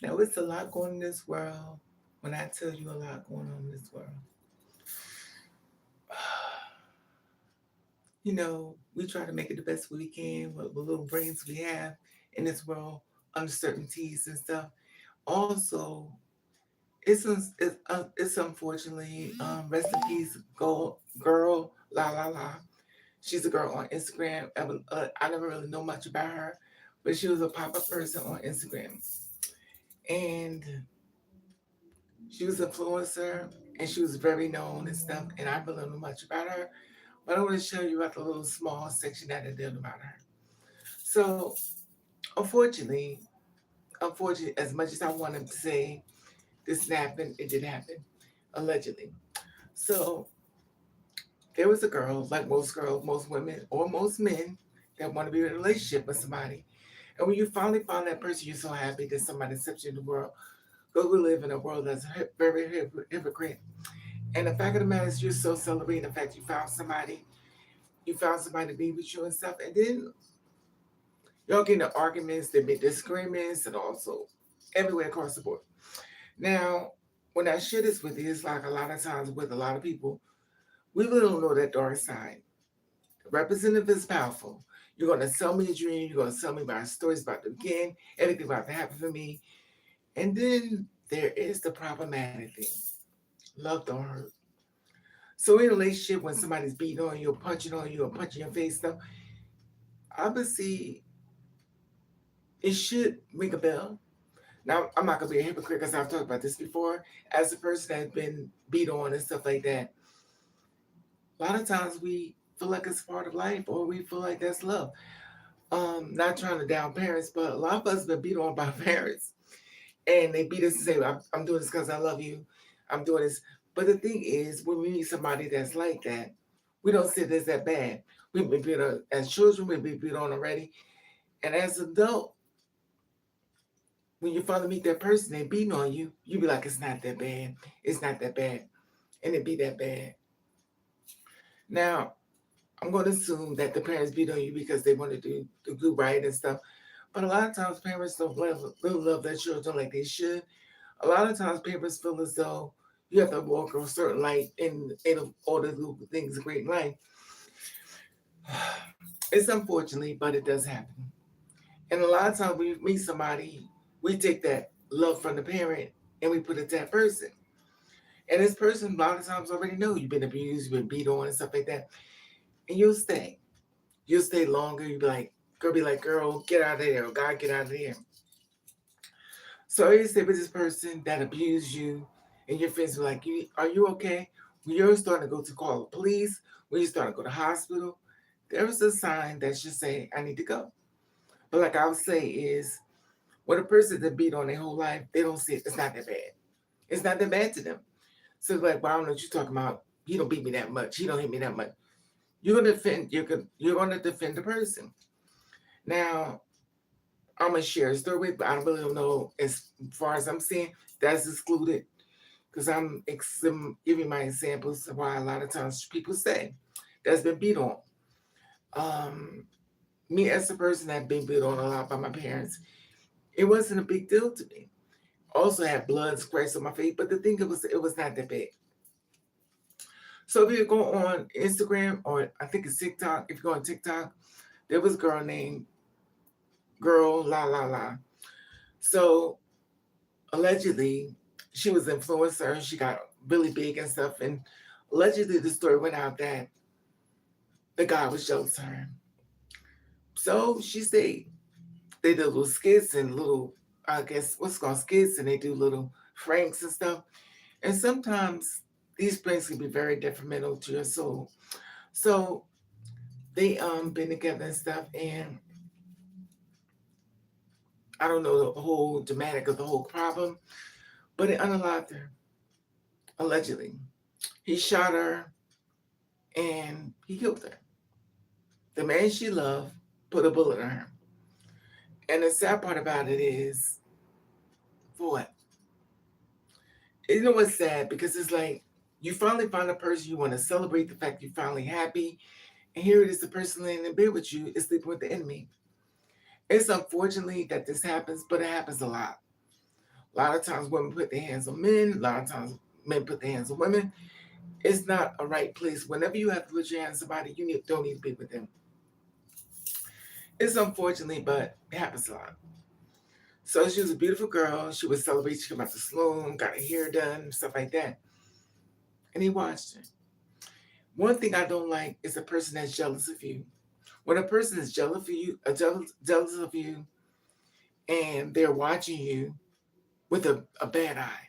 Now, it's a lot going on in this world. When I tell you a lot going on in this world, we try to make it the best we can with the little brains we have in this world, uncertainties and stuff. Also, it's unfortunately rest in peace, girl la la la. She's a girl on Instagram. I never really know much about her, but she was a pop-up person on Instagram, and she was an influencer, and she was very known and stuff. And I really don't know much about her, but I want to show you about the little small section that I did about her. So, unfortunately, as much as I wanted to say this happened, it did happen, allegedly. So there was a girl, like most girls, most women, or most men, that want to be in a relationship with somebody. And when you finally find that person, you're so happy that somebody accepts you in the world. Because we live in a world that's very hypocrite. And the fact of the matter is, you're so celebrating the fact you found somebody to be with you and stuff. And then y'all get into arguments, there be disagreements, and also everywhere across the board. Now, when I share this with you, it's like a lot of times with a lot of people, we really don't know that dark side. Representative is powerful. You're going to sell me a dream. You're going to sell me my stories about the beginning, everything about to happen for me. And then there is the problematic thing. Love don't hurt. So in a relationship, when somebody's beating on you, or punching your face, stuff, obviously it should ring a bell. Now, I'm not going to be a hypocrite because I've talked about this before. As a person that's been beat on and stuff like that, a lot of times we feel like it's part of life or we feel like that's love. Not trying to down parents, but a lot of us been beat on by parents, and they beat us and say, I'm doing this because I love you. I'm doing this." But the thing is, when we meet somebody that's like that, we don't see this that bad. We've been beat on as children. We've been beat on already, and as an adult, when you finally meet that person they beating on you, you be like, "It's not that bad. It's not that bad," and it be that bad. Now, I'm going to assume that the parents beat on you because they want to do right and stuff. But a lot of times parents don't really love their children like they should. A lot of times parents feel as though you have to walk a certain light in order to do things great in life. It's unfortunately, but it does happen. And a lot of times we meet somebody, we take that love from the parent and we put it to that person. And this person a lot of times already know you've been abused, you've been beat on and stuff like that. And you'll stay. You'll stay longer. Be like, girl, get out of there, or God, get out of there. So I used to stay with this person that abused you, and your friends were like, are you okay? When you're starting to go to call the police, when you start to go to hospital, there is a sign that should say, I need to go. But like I would say is, when a person that beat on their whole life, they don't see it. It's not that bad. It's not that bad to them. So it's like, well, I don't know what you're talking about. He don't beat me that much. He don't hit me that much. You're gonna defend the person. Now, I'm gonna share a story with, but I really don't know as far as I'm seeing, that's excluded because I'm giving my examples of why a lot of times people say that's been beat on. Um, Me as a person that been beat on a lot by my parents, it wasn't a big deal to me. Also had blood scratched on my face, but the thing it was not that big. So if you go on Instagram or I think it's TikTok, if you go on TikTok, there was a girl named Girl La La La. So allegedly she was an influencer. She got really big and stuff. And allegedly the story went out that the guy was jealous of her. So she stayed. They did little skits and little, I guess, what's called skits, and they do little pranks and stuff. And sometimes these pranks can be very detrimental to your soul. So they been together and stuff, and I don't know the whole dramatic of the whole problem, but it unalived her, allegedly. He shot her and he killed her. The man she loved put a bullet in her. And the sad part about it is, for what? You know what's sad? Because it's like you finally find a person you want to celebrate the fact you're finally happy, and here it is, the person laying in bed with you is sleeping with the enemy. It's unfortunately that this happens, but it happens a lot. A lot of times women put their hands on men. A lot of times men put their hands on women. It's not a right place. Whenever you have to put your hands on somebody, don't need to be with them. It's unfortunately, but it happens a lot. So she was a beautiful girl. She would celebrate. She came out the saloon, got her hair done, stuff like that. And he watched her. One thing I don't like is a person that's jealous of you. When a person is jealous of you, jealous of you, and they're watching you with a bad eye,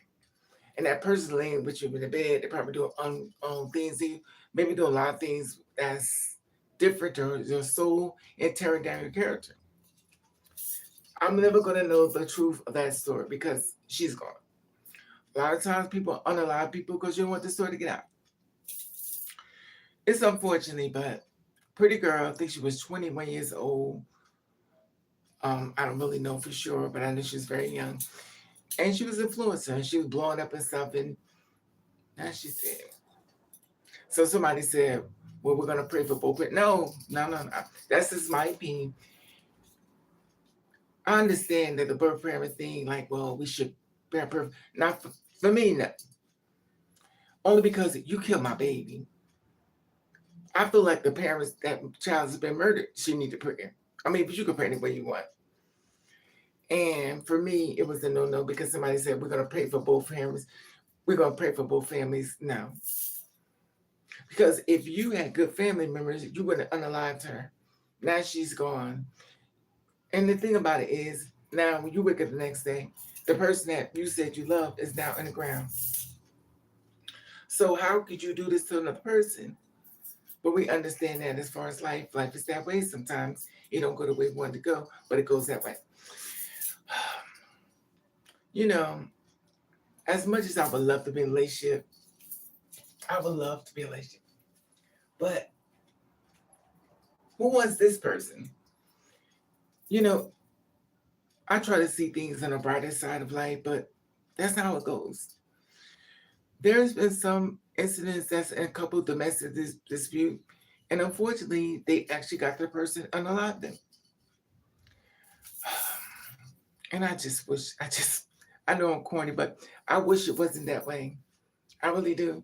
and that person laying with you in the bed, they're probably doing things to you, maybe do a lot of things that's different to your soul and tearing down your character. I'm never going to know the truth of that story because she's gone. A lot of times people unalive people because you don't want the story to get out. It's unfortunate, but pretty girl, I think she was 21 years old. I don't really know for sure, but I know she was very young. And she was an influencer and she was blowing up and stuff. And now she's dead. So somebody said, well, we're going to pray for both. No. That's just my opinion. I understand that the birth parent thing, like, well, we should bear birth. Not for me, no. Only because you killed my baby. I feel like the parents, that child has been murdered, she need to pray. I mean, but you can pray any way you want. And for me, it was a no because somebody said, we're going to pray for both families. We're going to pray for both families. No. Because if you had good family members, you would have unalived her. Now she's gone. And the thing about it is, now when you wake up the next day, the person that you said you loved is now in the ground. So how could you do this to another person? But we understand that as far as life is that way. Sometimes it don't go the way we want to go, but it goes that way. You know, as much as I would love to be in a relationship, I would love to be in a relationship. But who wants this person? You know, I try to see things on the brighter side of life, but that's not how it goes. There's been some incidents that's in a couple of domestic dispute, and unfortunately, they actually got the person unalived them. And I just wish, I know I'm corny, but I wish it wasn't that way. I really do.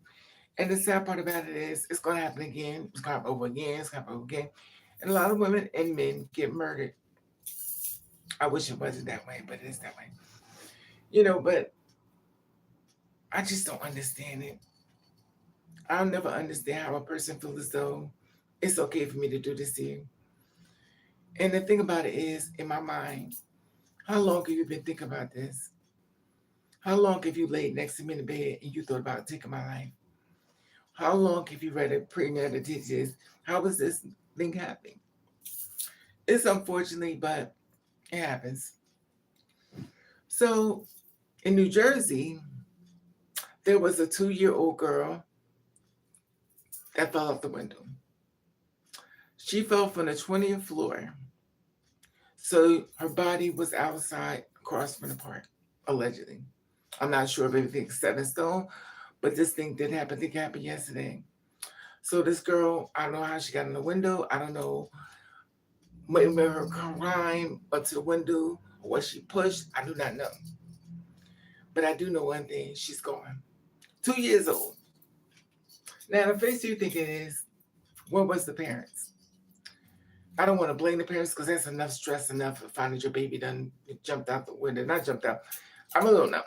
And the sad part about it is, it's going to happen again. It's going to happen over again. It's going to happen over again. And a lot of women and men get murdered. I wish it wasn't that way, but it is that way. But I just don't understand it. I'll never understand how a person feels as though it's okay for me to do this to you. And the thing about it is, in my mind, how long have you been thinking about this? How long have you laid next to me in the bed and you thought about taking my life? How long have you read a premeditated this? How is this thing happening? It's unfortunately, but it happens. So in New Jersey, there was a 2-year-old girl that fell out the window. She fell from the 20th floor. So her body was outside across from the park, allegedly. I'm not sure if everything's set in stone, but this thing did happen. I think it happened yesterday. So this girl, I don't know how she got in the window. I don't know maybe her climb up to the window or what she pushed. I do not know. But I do know one thing. She's gone. 2 years old. Now, the face you're thinking is, what was the parents? I don't want to blame the parents because that's enough stress enough of finding your baby done jumped out the window. Not jumped out. I really don't know.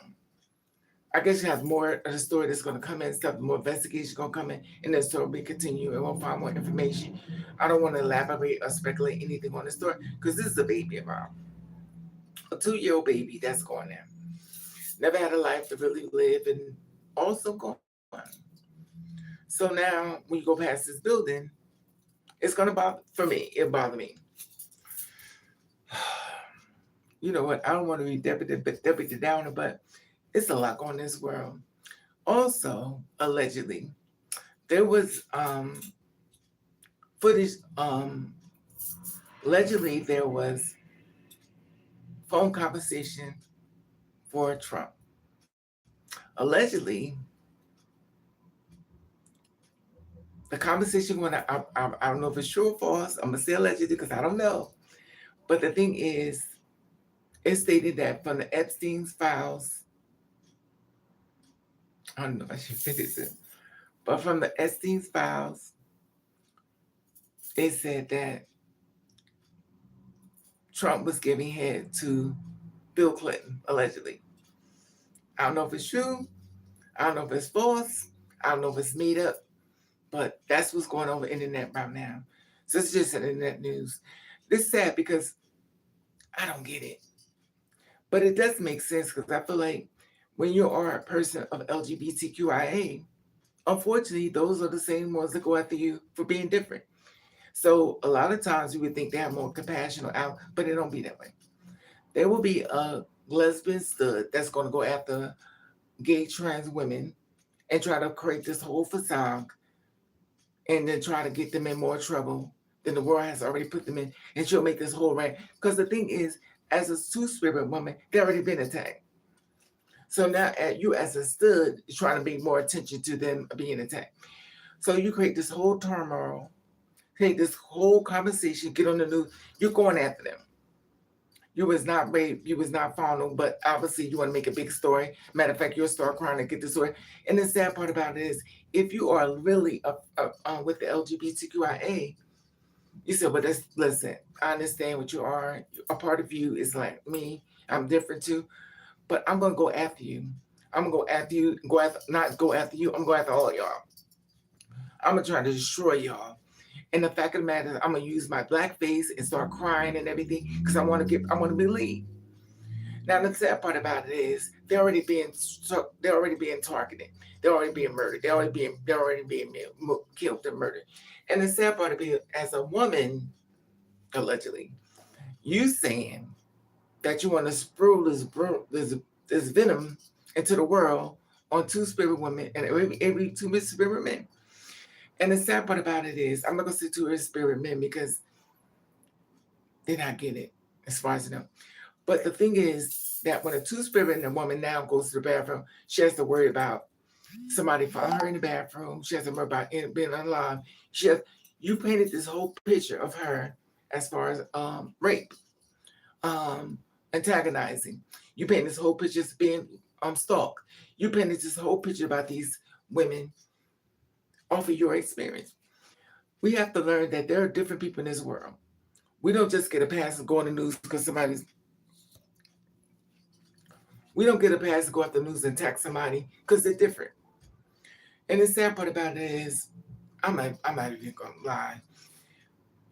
I guess you have more of the story that's going to come in, stuff, more investigation going to come in, and the story will continue, and we'll find more information. I don't want to elaborate or speculate anything on the story because this is a baby involved. A 2-year-old baby that's gone there. Never had a life to really live and also gone. So now when you go past this building, it's going to bother, for me, it'll bother me. You know what? I don't want to be Debbie Downer, but it's a lot going on in this world. Also, allegedly, there was footage, allegedly there was phone conversation for Trump. Allegedly, the conversation went, I don't know if it's true or false. I'm going to say allegedly because I don't know. But the thing is, it stated that from the Epstein's files, I don't know if I should finish it. But from the Epstein's files, it said that Trump was giving head to Bill Clinton, allegedly. I don't know if it's true. I don't know if it's false. I don't know if it's made up. But that's what's going on with the internet right now. So it's just an internet news. It's sad because I don't get it. But it does make sense because I feel like when you are a person of LGBTQIA, unfortunately, those are the same ones that go after you for being different. So a lot of times you would think they have more compassion or out, but it don't be that way. There will be a lesbian stud that's going to go after gay trans women and try to create this whole facade and then try to get them in more trouble than the world has already put them in. And she'll make this whole right. Because the thing is, as a two-spirit woman, they already been attacked. So now you as a stud is trying to bring more attention to them being attacked. So you create this whole turmoil, create this whole conversation, get on the news, you're going after them. You was not raped, you was not found, but obviously you want to make a big story. Matter of fact, you'll start crying to get the story. And the sad part about it is, if you are really with the LGBTQIA, you said, "But listen, I understand what you are. A part of you is like me. I'm different too, but I'm gonna go after you. I'm gonna go after you. Go after, not go after you. I'm going after all y'all. I'm gonna try to destroy y'all." And the fact of the matter is, I'm gonna use my black face and start crying and everything because I want to believe. Now the sad part about it is they're already being targeted. They're already being murdered. They're already being killed and murdered. And the sad part of it, as a woman, allegedly, you saying that you want to spread this venom into the world on two spirit women and every two spirit men. And the sad part about it is, I'm not gonna say two spirit men because they're not getting it as far as I know. But the thing is that when a two spirit and a woman now goes to the bathroom, she has to worry about somebody following her in the bathroom. She has to worry about being alive. You painted this whole picture of her as far as rape, um, antagonizing. You painted this whole picture as being stalked. You painted this whole picture about these women off of your experience. We have to learn that there are different people in this world. We don't just get a pass and go on the news because somebody's. We don't get a pass to go out the news and attack somebody because they're different. And the sad part about it is, I'm not even gonna lie.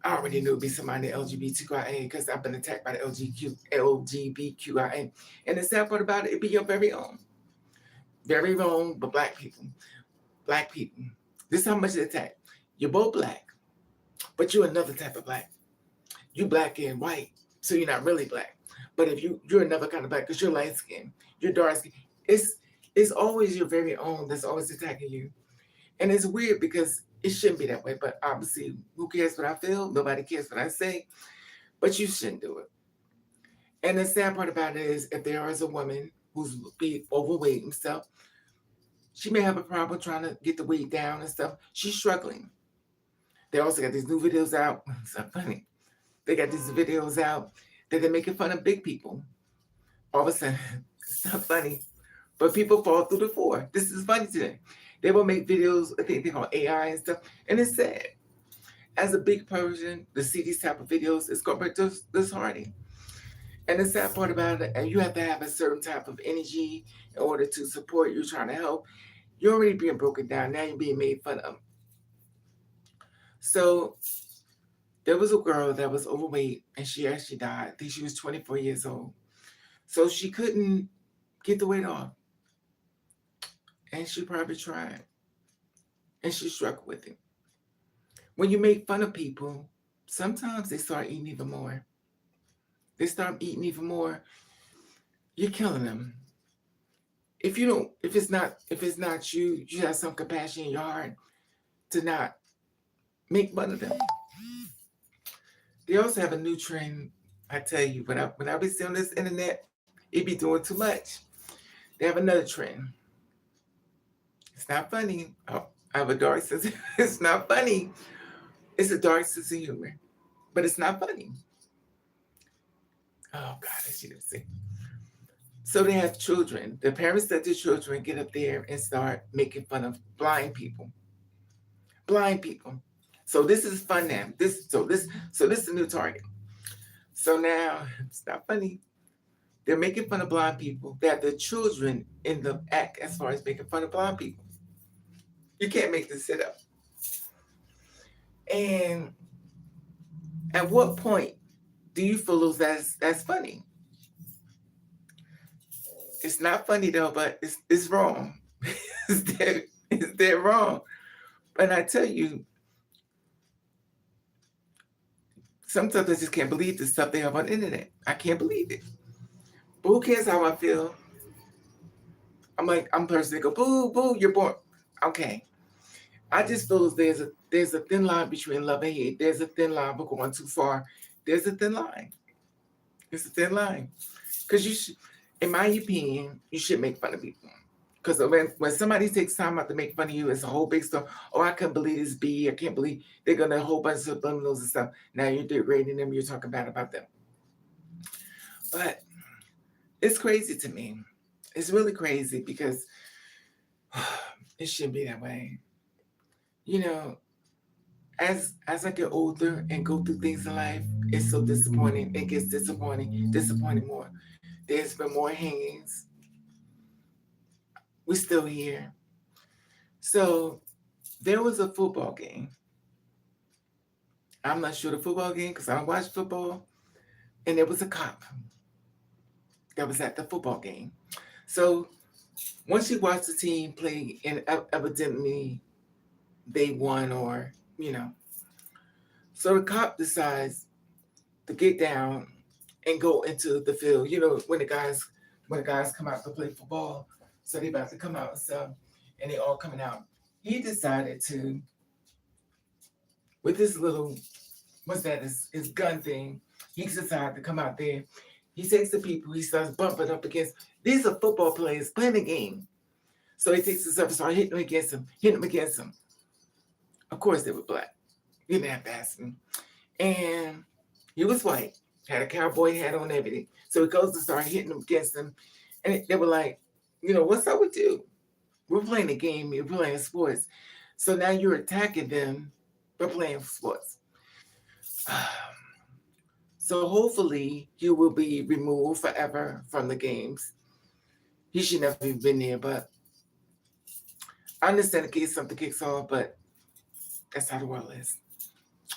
I already knew it'd be somebody LGBTQIA because I've been attacked by the LGBTQIA. And the sad part about it, it'd be your very own, but black people. Black people. This is how much they attack. You're both black, but you're another type of black. You black and white, so you're not really black. But if you're another kind of black because you're light skinned, you're dark skinned. It's always your very own that's always attacking you. And it's weird because it shouldn't be that way. But obviously, who cares what I feel? Nobody cares what I say. But you shouldn't do it. And the sad part about it is, if there is a woman who's be overweight and stuff, she may have a problem trying to get the weight down and stuff. She's struggling. They also got these new videos out. It's not funny. They got these videos out that they're making fun of big people. All of a sudden, it's not funny, but people fall through the floor. This is funny today. They will make videos, I think they call AI and stuff, and it's sad. As a big person to see these type of videos, it's going to be disheartening. And the sad part about it, and you have to have a certain type of energy in order to support you trying to help. You're already being broken down. Now you're being made fun of. So there was a girl that was overweight and she actually died. I think she was 24 years old. So she couldn't get the weight off. And she probably tried. And she struggled with it. When you make fun of people, sometimes they start eating even more. They start eating even more. You're killing them. If it's not you, you have some compassion in your heart to not make fun of them. They also have a new trend. I tell you, when I be seeing on this internet, it be doing too much. They have another trend. It's not funny. Oh, I have a dark sense. It's not funny. It's a dark sense of humor, but it's not funny. Oh God, I should have said. So they have children. The parents let their children get up there and start making fun of blind people. Blind people. So this is fun now. This is a new target. So now it's not funny. They're making fun of blind people. They have the children in the act as far as making fun of blind people. You can't make this shit up. And at what point do you feel that's funny? It's not funny though, but it's wrong. It's dead wrong. And I tell you, sometimes I just can't believe the stuff they have on the internet. I can't believe it. But who cares how I feel? I'm like, I'm the person that go, boo, boo, you're born. Okay. I just feel as there's a thin line between love and hate. There's a thin line, but going too far. There's a thin line. It's a thin line. Because you should, in my opinion, you should make fun of people. Because when somebody takes time out to make fun of you, it's a whole big story. Oh, I couldn't believe this bee. I can't believe they're going to a whole bunch of subliminals and stuff. Now you're degrading them. You're talking bad about them. But it's crazy to me. It's really crazy because it shouldn't be that way. You know, as I get older and go through things in life, it's so disappointing. It gets disappointing more. There's been more hangings. We're still here. So there was a football game. I'm not sure the football game because I don't watch football. And there was a cop that was at the football game. So once you watch the team play and evidently they won or, so the cop decides to get down and go into the field. When the guys come out to play football, so they about to come out and stuff, and they all coming out. He decided to, with his little, his gun thing, he decided to come out there. He takes the people, he starts bumping up against, these are football players playing the game. So he takes his up and starts hitting them against him. Of course they were black. You didn't have to ask him. And he was white, had a cowboy hat on, everything. So he goes to start hitting them against them. And they were like, what's up with you? We're playing a game, we're playing sports. So now you're attacking them for playing sports. So hopefully you will be removed forever from the games. He should never have been there, but I understand in case something kicks off, but that's how the world is.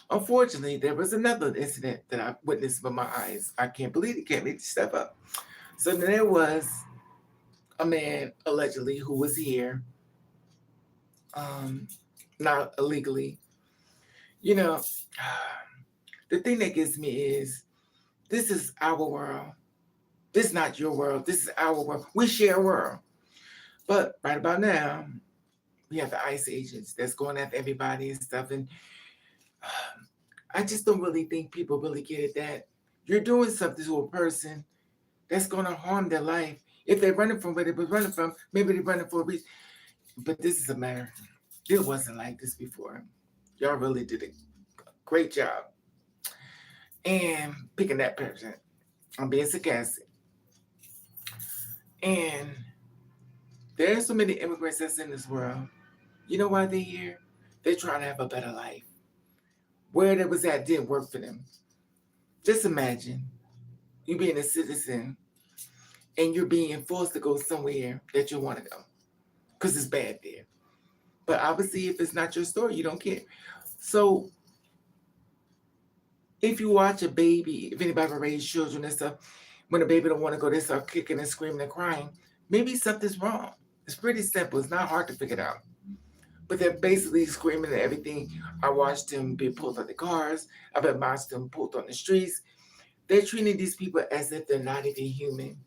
Unfortunately, there was another incident that I witnessed with my eyes. I can't believe it. Can't make this stuff up. So there was a man allegedly who was here, not illegally. The thing that gets me is this is our world. This is not your world. This is our world. We share a world. But right about now, we have the ICE agents that's going after everybody and stuff. And I just don't really think people really get it that you're doing something to a person that's going to harm their life. If they're running from where they were running from, maybe they're running for a reason. But this is a matter. It wasn't like this before. Y'all really did a great job. And picking that person. I'm being sarcastic. And there are so many immigrants that's in this world. You know why they're here? They're trying to have a better life. Where they was at didn't work for them. Just imagine you being a citizen and you're being forced to go somewhere that you want to go because it's bad there. But obviously, if it's not your story, you don't care. So if you watch a baby, if anybody ever raised children and stuff, when a baby don't want to go, they start kicking and screaming and crying. Maybe something's wrong. It's pretty simple. It's not hard to figure it out. But they're basically screaming at everything. I watched them be pulled out the cars. I've watched them pulled on the streets. They're treating these people as if they're not even human.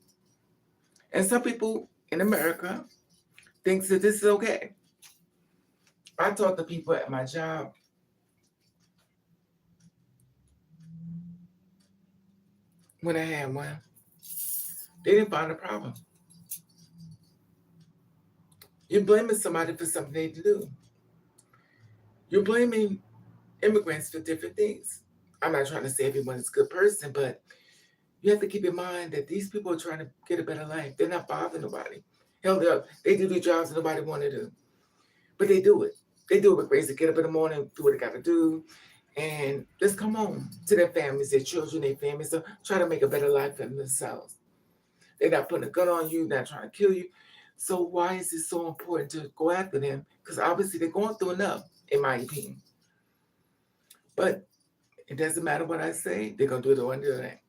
And some people in America think that this is okay. I talk to people at my job. When I had one, they didn't find a problem. You're blaming somebody for something they do. You're blaming immigrants for different things. I'm not trying to say everyone's a good person, but You have to keep in mind that these people are trying to get a better life. They're not bothering nobody. Hell, they do the jobs that nobody want to do, but they do it. They do it with grace. They get up in the morning, do what they got to do, and just come home to their families, their children, their families. So try to make a better life for themselves. They're not putting a gun on you, not trying to kill you. So why is it so important to go after them? Because obviously they're going through enough, in my opinion. But it doesn't matter what I say, they're gonna do it under that.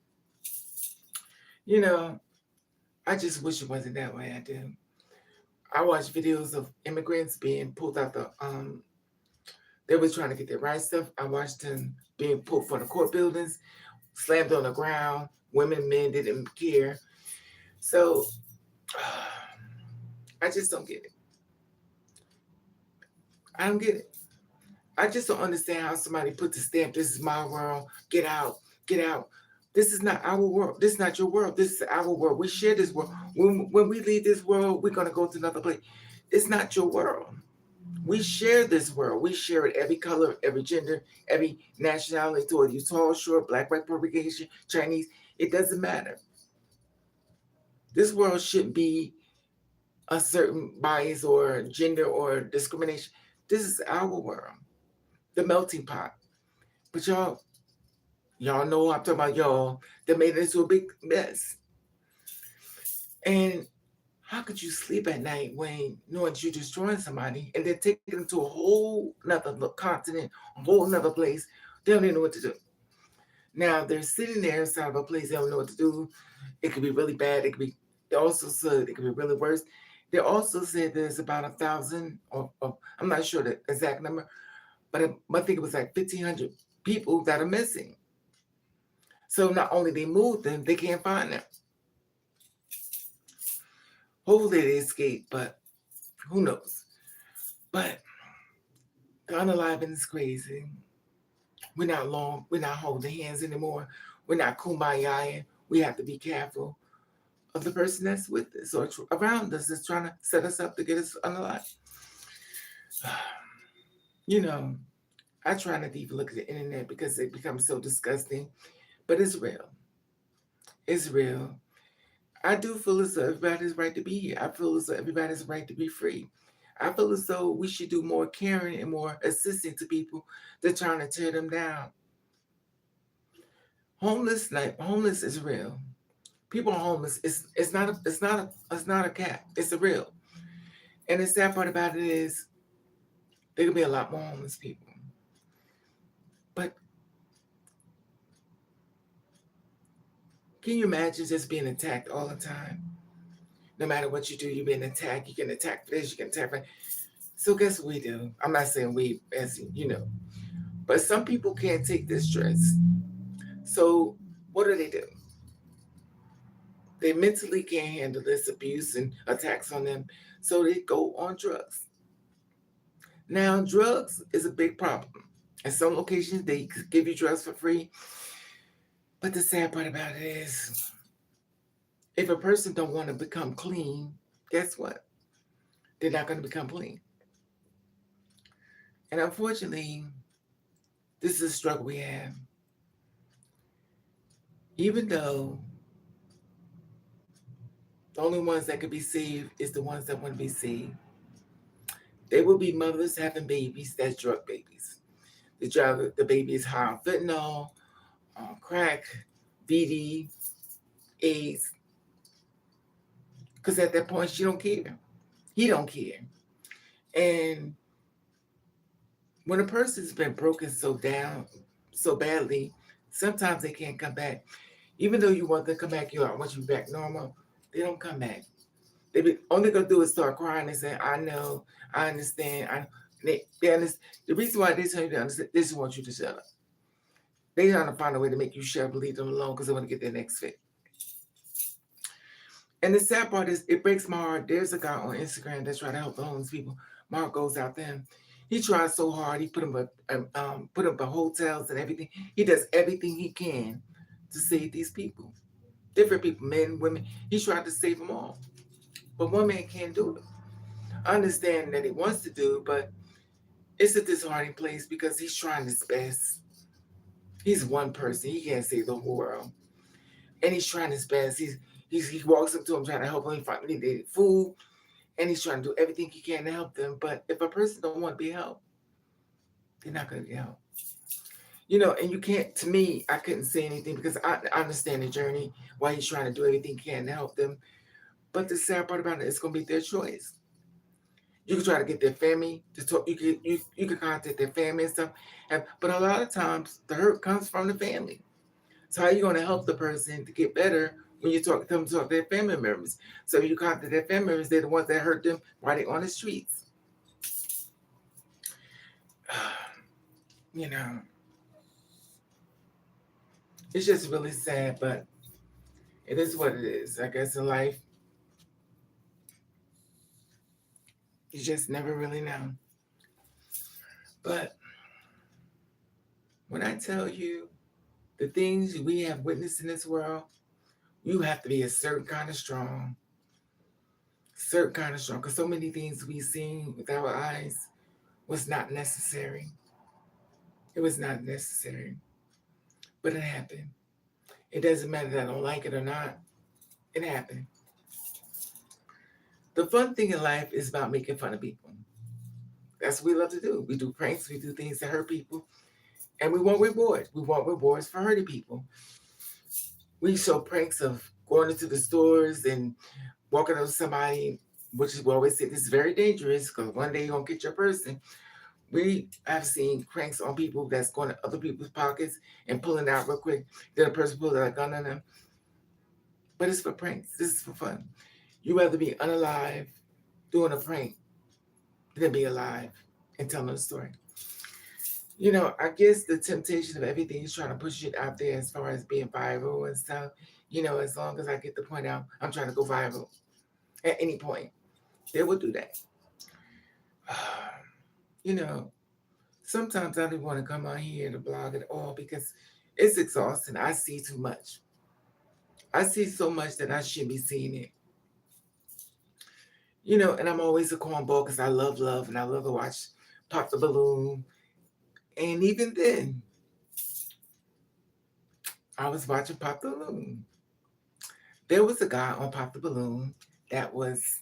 You know, I just wish it wasn't that way. I do. I watch videos of immigrants being pulled out the. They were trying to get their rights stuff. I watched them being pulled from the court buildings, slammed on the ground. Women, men didn't care. So I just don't get it. I don't get it. I just don't understand how somebody put the stamp, this is my world, get out, get out. This is not our world. This is not your world. This is our world. We share this world. When we leave this world, we're going to go to another place. It's not your world. We share this world. We share it every color, every gender, every nationality, to you tall, short, black, white, Puerto Rican, Asian, Chinese. It doesn't matter. This world shouldn't be a certain bias or gender or discrimination. This is our world, the melting pot. But y'all know I'm talking about y'all that made it into a big mess. And how could you sleep at night when knowing that you're destroying somebody and then taking them to a whole another continent, a whole another place? They don't even know what to do. Now they're sitting there inside of a place they don't know what to do. It could be really bad. It could be. They also said it could be really worse. They also said there's about 1,000, or I'm not sure the exact number, but I think it was like 1,500 people that are missing. So not only they moved them, they can't find them. Hopefully they escape, but who knows? But the unaliving is crazy. We're not holding hands anymore. We're not kumbaya. We have to be careful of the person that's with us or around us that's trying to set us up to get us unalive. You know, I try not to even look at the internet because it becomes so disgusting, but it's real. It's real. I do feel as though everybody has right to be here. I feel as though everybody has a right to be free. I feel as though we should do more caring and more assisting to people that are trying to tear them down. Homeless is real. People are homeless. It's not a cap. It's a real. And the sad part about it is there could be a lot more homeless people. But can you imagine just being attacked all the time? No matter what you do, you're being attacked. You can attack for this, you can attack for that. So guess what we do? I'm not saying we, as you know, but some people can't take this stress. So what do? They mentally can't handle this abuse and attacks on them, so they go on drugs. Now, drugs is a big problem. In some locations, they give you drugs for free. But the sad part about it is, if a person don't want to become clean, guess what? They're not going to become clean. And unfortunately, this is a struggle we have. Even though the only ones that could be saved is the ones that want to be saved. There will be mothers having babies that's drug babies. The baby is high on fentanyl, on crack, VD, AIDS, because at that point she don't care. He don't care. And when a person's been broken so down, so badly, sometimes they can't come back. Even though you want them to come back, I want you back normal, they don't come back. Only gonna do is start crying and say, I know, I understand. They understand. The reason why they tell you to understand, they just want you to shut up. They trying to find a way to make you shut up and leave them alone because they want to get their next fix. And the sad part is, it breaks my heart. There's a guy on Instagram that's trying to help the homeless people. My heart goes out to him. He tries so hard. He put up hotels and everything. He does everything he can to save these people. Different people, men, women. He tried to save them all. But one man can't do it. I understand that he wants to do, but it's a disheartening place because he's trying his best. He's one person. He can't save the whole world. and he's trying his best. He walks up to him trying to help him. He finally needed food, and he's trying to do everything he can to help them. But if a person don't want to be helped, they're not going to get help. And you can't. To me, I couldn't say anything because I understand the journey why he's trying to do everything he can to help them. But the sad part about it, it's going to be their choice. You can try to get their family to talk. You can contact their family and stuff, but a lot of times the hurt comes from the family. So how are you going to help the person to get better when you talk to them, talk to their family members? So if you contact their family members, they're the ones that hurt them while they're on the streets. you know, it's just really sad, but it is what it is. I guess in life, you just never really know. But when I tell you the things we have witnessed in this world, you have to be a certain kind of strong, because so many things we've seen with our eyes was not necessary. It was not necessary, but it happened. It doesn't matter that I don't like it or not. It happened. The fun thing in life is about making fun of people. That's what we love to do. We do pranks, we do things that hurt people, and we want rewards. We want rewards for hurting people. We show pranks of going into the stores and walking up to somebody, which is we always say this is very dangerous because one day you're gonna get your person. We have seen pranks on people that's going to other people's pockets and pulling it out real quick. Then a person pulls out a gun on them. But it's for pranks. This is for fun. You rather be unalive doing a prank than be alive and telling a story. I guess the temptation of everything is trying to push it out there as far as being viral and stuff. As long as I get the point out, I'm trying to go viral at any point. They will do that. Sometimes I don't want to come on here to blog at all because it's exhausting. I see too much. I see so much that I shouldn't be seeing it. And I'm always a cornball because I love love and I love to watch Pop the Balloon. And even then, I was watching Pop the Balloon. There was a guy on Pop the Balloon that was,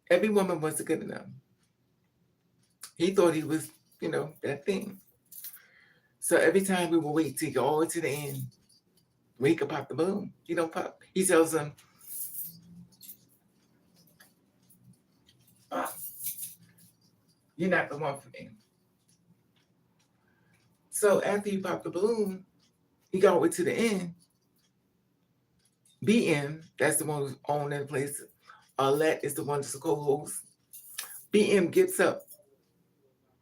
every woman wasn't good enough. He thought he was, that thing. So every time we would wait to go all the way to the end, where he could pop the balloon. He don't pop. He tells them, you're not the one for me. So after he popped the balloon, he got all the way to the end. BM, that's the one who's on that place. Arlette is the one that's the co-host. BM gets up,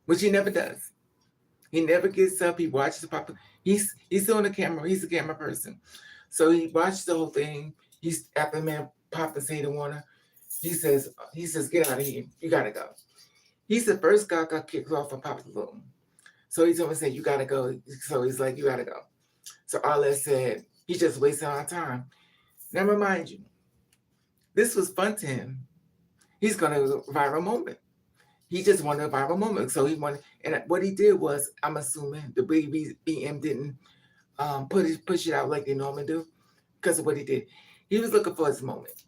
which he never does. He never gets up. He watches the pop. He's still on the camera. He's a camera person. So he watches the whole thing. He's after the man popped and say the water. He says, get out of here. You gotta go. He's the first guy got kicked off of Pop the Balloon. So he told me, say, you gotta go. So he's like, you gotta go. So Arlette said, he's just wasting our time. Now remind you, this was fun to him. He's gonna viral moment. He just wanted a viral moment. So he wanted, and what he did was, I'm assuming the BM didn't push it out like they normally do because of what he did. He was looking for his moment.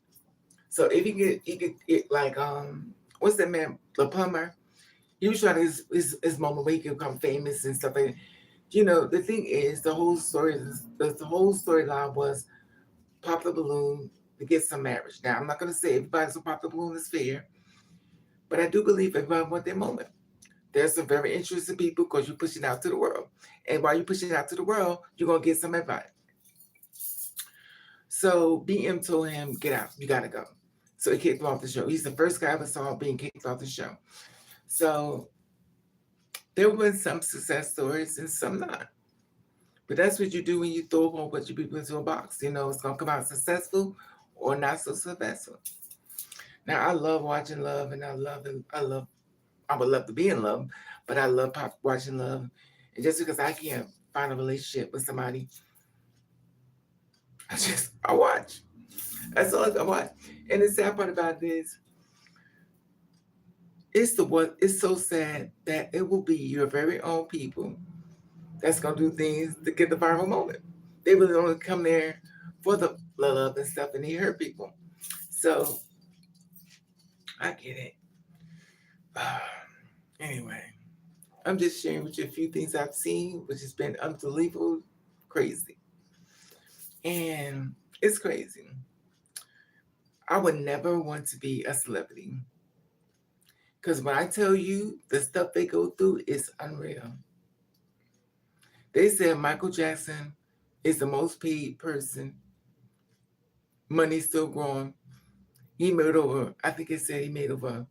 So if he could get like what's that man, the plumber? He was trying to his moment where he could become famous and stuff like that. The thing is, the whole storyline was pop the balloon to get some marriage. Now I'm not gonna say everybody's who pop the balloon is fair, but I do believe everybody want their moment. There's some very interesting people because you're pushing out to the world. And while you're pushing out to the world, you're going to get some advice. So BM told him, get out. You got to go. So he kicked him off the show. He's the first guy I ever saw being kicked off the show. So there were some success stories and some not. But that's what you do when you throw a whole bunch of people into a box. It's going to come out successful or not so successful. Now, I love watching love and I would love to be in love, but I love watching love. And just because I can't find a relationship with somebody, I watch. That's all I watch. And the sad part about this, it's so sad that it will be your very own people that's gonna do things to get the viral moment. They really only come there for the love and stuff, and they hurt people. So I get it. Anyway, I'm just sharing with you a few things I've seen, which has been unbelievable, crazy. And it's crazy. I would never want to be a celebrity. Because when I tell you the stuff they go through is unreal. They said Michael Jackson is the most paid person. Money's still growing. He made over, I think it said he made over,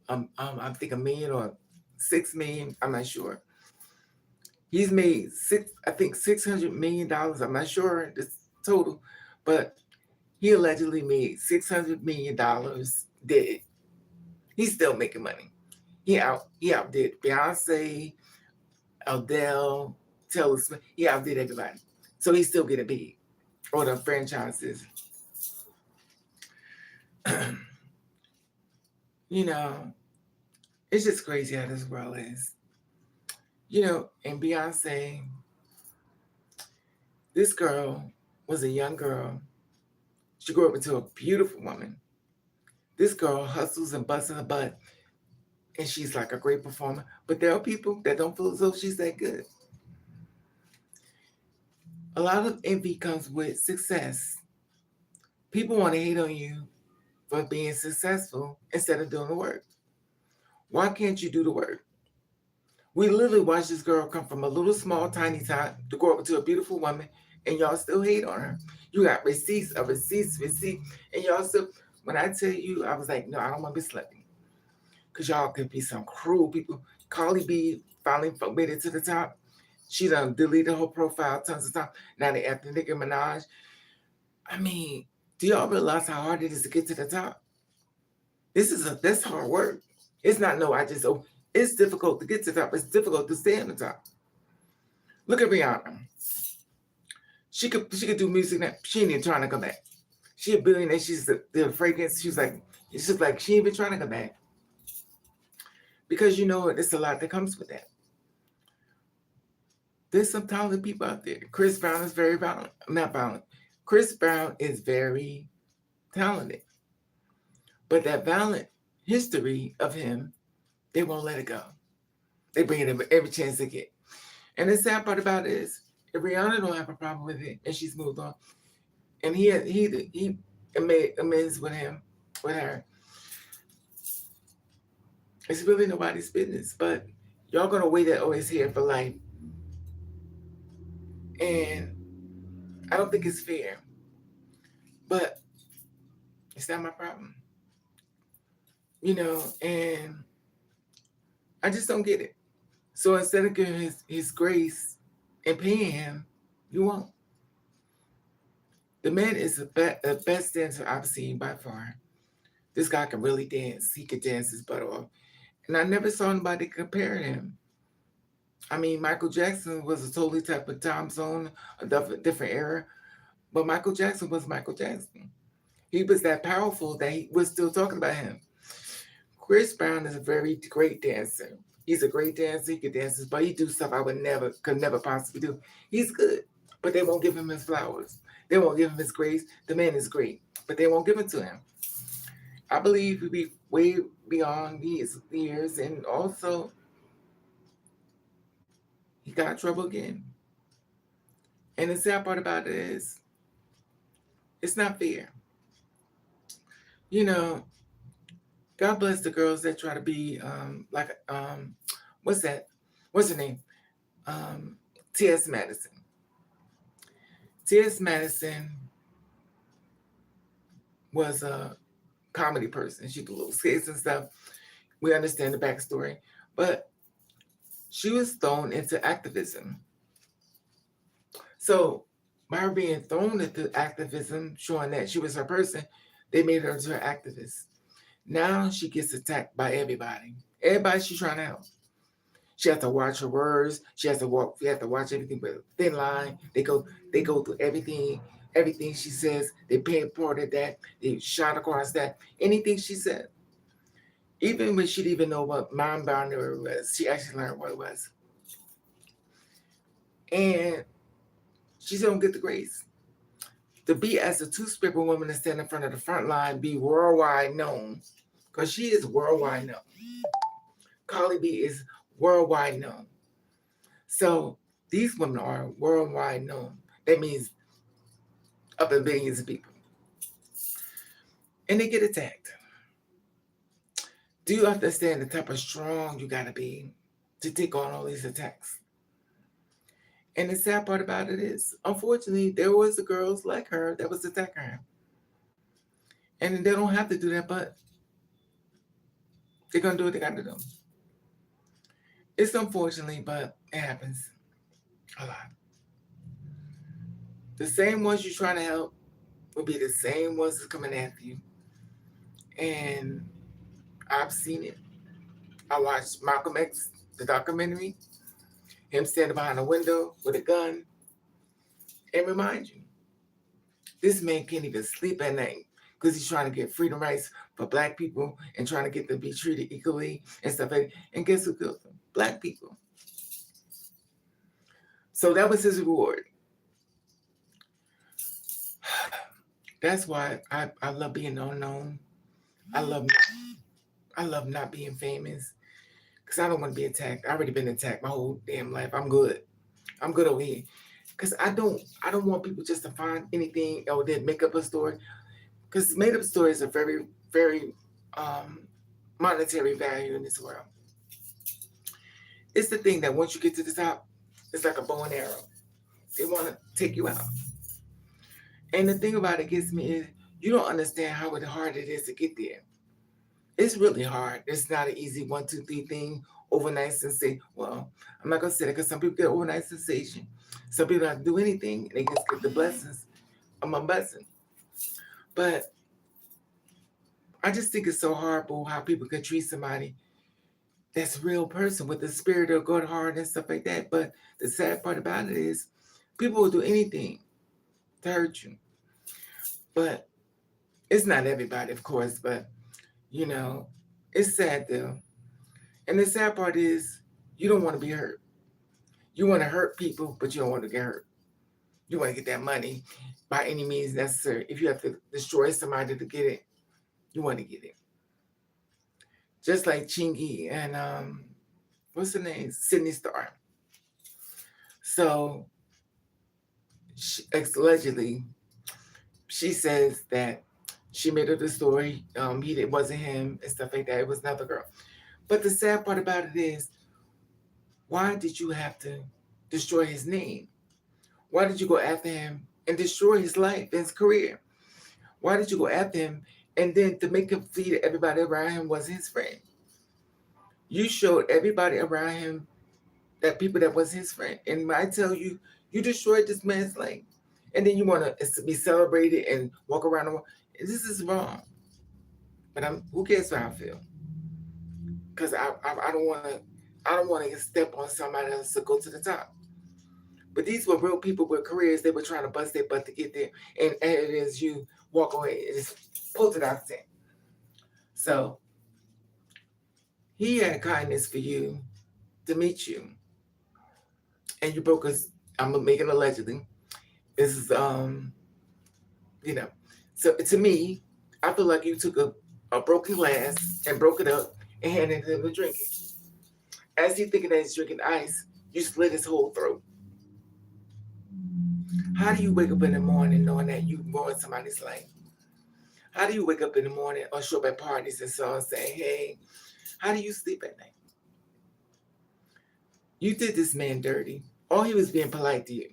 I think a million or 6 million. I'm not sure. He's made I think $600 million. I'm not sure the total, but he allegedly made $600 million dead. He's still making money. He outdid Beyonce, Adele, Taylor Swift. He outdid everybody. So he's still getting paid. Or the franchises. You know, it's just crazy how this world is. You know, and Beyonce, this girl was a young girl. She grew up into a beautiful woman. This girl hustles and busts her butt, and she's like a great performer. But there are people that don't feel as though she's that good. A lot of envy comes with success. People want to hate on you for being successful instead of doing the work. Why can't you do the work? We literally watched this girl come from a little small tiny tot to grow up into a beautiful woman, and y'all still hate on her. You got receipts of receipts, and y'all still. When I tell you, I was like, no, I don't want to be sleeping, because y'all could be some cruel people. Carly B finally made it to the top. She done deleted her profile tons of times. Now they after Nicki Minaj. I mean, do y'all realize how hard it is to get to the top? That's hard work. It's not no. It's difficult to get to the top. It's difficult to stay on the top. Look at Rihanna. She could do music now. She ain't even trying to come back. She a billionaire. She's the fragrance. It's just like she ain't even trying to come back. Because you know it's a lot that comes with that. There's some talented people out there. Chris Brown is very violent. Not violent. Chris Brown is very talented. But that violent history of him, they won't let it go. They bring it every chance they get. And the sad part about it is, if Rihanna don't have a problem with it and she's moved on, and he made amends with her, it's really nobody's business. But y'all gonna wait that always here for life. And I don't think it's fair. But it's not my problem. You know, and I just don't get it. So instead of giving his grace and paying him, you won't. The man is the best dancer I've seen by far. This guy can really dance. He could dance his butt off. And I never saw anybody compare him. I mean, Michael Jackson was a totally type of time zone, a different era. But Michael Jackson was Michael Jackson. He was that powerful that we're still talking about him. Chris Brown is a very great dancer. He's a great dancer. He could dance his butt. He do stuff I could never possibly do. He's good, but they won't give him his flowers. They won't give him his grace. The man is great, but they won't give it to him. I believe he'll be way beyond his years, and also he got in trouble again. And the sad part about it is, it's not fair. You know, God bless the girls that try to be what's that? What's her name? T.S. Madison. T.S. Madison was a comedy person. She did little skits and stuff. We understand the backstory. But she was thrown into activism. So by her being thrown into activism, showing that she was her person, they made her into an activist. Now she gets attacked by everybody. Everybody she's trying to help. She has to watch her words. She has to watch everything with a thin line. They go through everything she says. They pinpointed that. They shot across that. Anything she said. Even when she didn't even know what mind boundary was, she actually learned what it was. And She don't get the grace. To be as a two-spirit woman to stand in front of the front line, be worldwide known, because she is worldwide known. Carly B is worldwide known. So these women are worldwide known. That means up in billions of people. And they get attacked. Do you understand the type of strong you gotta be to take on all these attacks? And the sad part about it is, unfortunately, there was the girls like her that was attacking her. And they don't have to do that, but they're gonna do what they gotta do. It's unfortunately, but it happens a lot. The same ones you're trying to help will be the same ones that's coming after you. And I've seen it. I watched Malcolm X, the documentary, him standing behind a window with a gun, and remind you, this man can't even sleep at night because he's trying to get freedom rights for Black people and trying to get them to be treated equally and stuff like that. And guess who killed them? Black people. So that was his reward. That's why I love being unknown. I love not being famous because I don't want to be attacked. I've already been attacked my whole damn life. I'm good. I'm good over here. Because I don't want people just to find anything or then make up a story. Because made up stories are very, very monetary value in this world. It's the thing that once you get to the top, it's like a bow and arrow. They want to take you out. And the thing about it gets me is you don't understand how hard it is to get there. It's really hard. It's not an easy 1, 2, 3 thing, overnight sensation. Well, I'm not going to say that because some people get overnight sensation. Some people don't have to do anything. They just get the blessings of my blessing. But I just think it's so horrible how people can treat somebody that's a real person with the spirit of good heart and stuff like that. But the sad part about it is people will do anything to hurt you. But it's not everybody, of course, but you know, it's sad though. And the sad part is you don't want to be hurt. You want to hurt people, but you don't want to get hurt. You want to get that money by any means necessary. If you have to destroy somebody to get it, you want to get it. Just like Chingy and what's her name? Sydney Star. So allegedly, she says that she made up the story. It wasn't him and stuff like that. It was another girl. But the sad part about it is, why did you have to destroy his name? Why did you go after him and destroy his life and his career? Why did you go after him and then to make him see that everybody around him was his friend? You showed everybody around him that people that was his friend. And when I tell you, you destroyed this man's life. And then you want to be celebrated and walk around the world. This is wrong. But who cares how I feel? Because I don't want to step on somebody else to go to the top. But these were real people with careers. They were trying to bust their butt to get there. And it is you walk away and just pull it out there. So he had kindness for you to meet you. And you broke us. I'm making allegedly. This is So to me, I feel like you took a broken glass and broke it up and handed him to drink it. As he thinking that he's drinking ice, you slit his whole throat. How do you wake up in the morning knowing that you ruined somebody's life? How do you wake up in the morning or show up at parties and so on saying, hey, how do you sleep at night? You did this man dirty. Or he was being polite to you,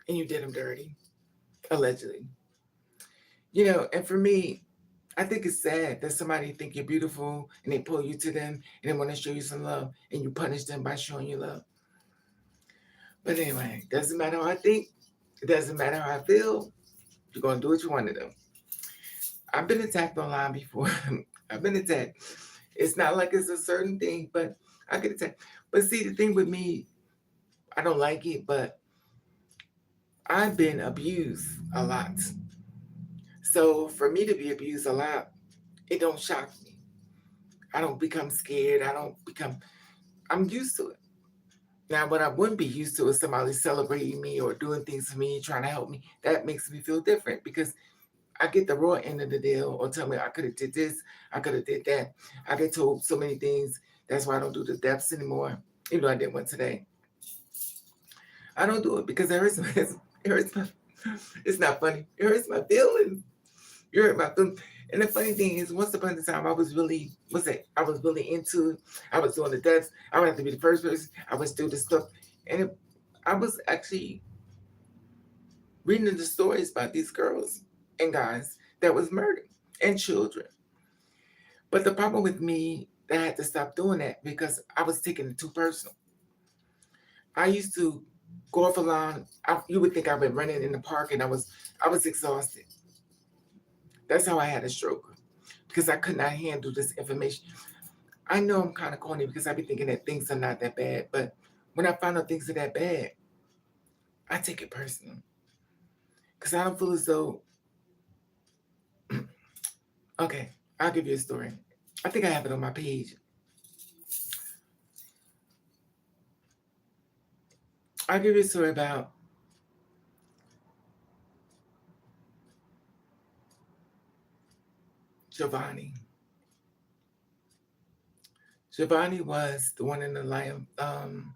and you did him dirty, allegedly. And for me, I think it's sad that somebody think you're beautiful and they pull you to them and they want to show you some love and you punish them by showing you love. But anyway, it doesn't matter how I think. It doesn't matter how I feel. You're going to do what you want to do. I've been attacked online before. I've been attacked. It's not like it's a certain thing, but I get attacked. But see, the thing with me, I don't like it, but I've been abused a lot. So for me to be abused a lot, it don't shock me. I don't become scared. I'm used to it. Now, what I wouldn't be used to is somebody celebrating me or doing things for me, trying to help me. That makes me feel different because I get the raw end of the deal, or tell me I could have did this, I could have did that. I get told so many things. That's why I don't do the depths anymore. Even though I did one today, I don't do it because it hurts. It hurts my. It's not funny. It hurts my feelings. You hurt my feelings. And the funny thing is, once upon a time, I was really, I was really into. I was doing the depths. I would have to be the first person. I was doing the stuff, and I was actually reading the stories about these girls and guys that was murdered and children. But the problem with me, I had to stop doing that because I was taking it too personal. I used to go off a line. You would think I've been running in the park, and I was exhausted. That's how I had a stroke because I could not handle this information. I know I'm kind of corny because I be thinking that things are not that bad, but when I find out things are that bad, I take it personal because I don't feel as though. Okay, I'll give you a story. I think I have it on my page. I'll give you a story about Giovanni. Giovanni was the one in the lion. Um,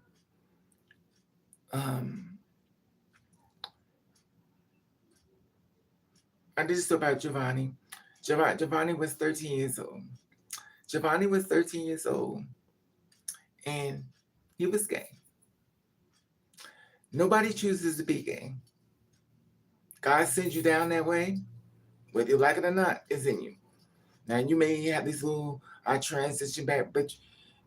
I did a story about Giovanni. Giovanni was 13 years old. Giovanni was 13 years old, and he was gay. Nobody chooses to be gay. God sends you down that way, whether you like it or not, it's in you. Now you may have these little transition back, but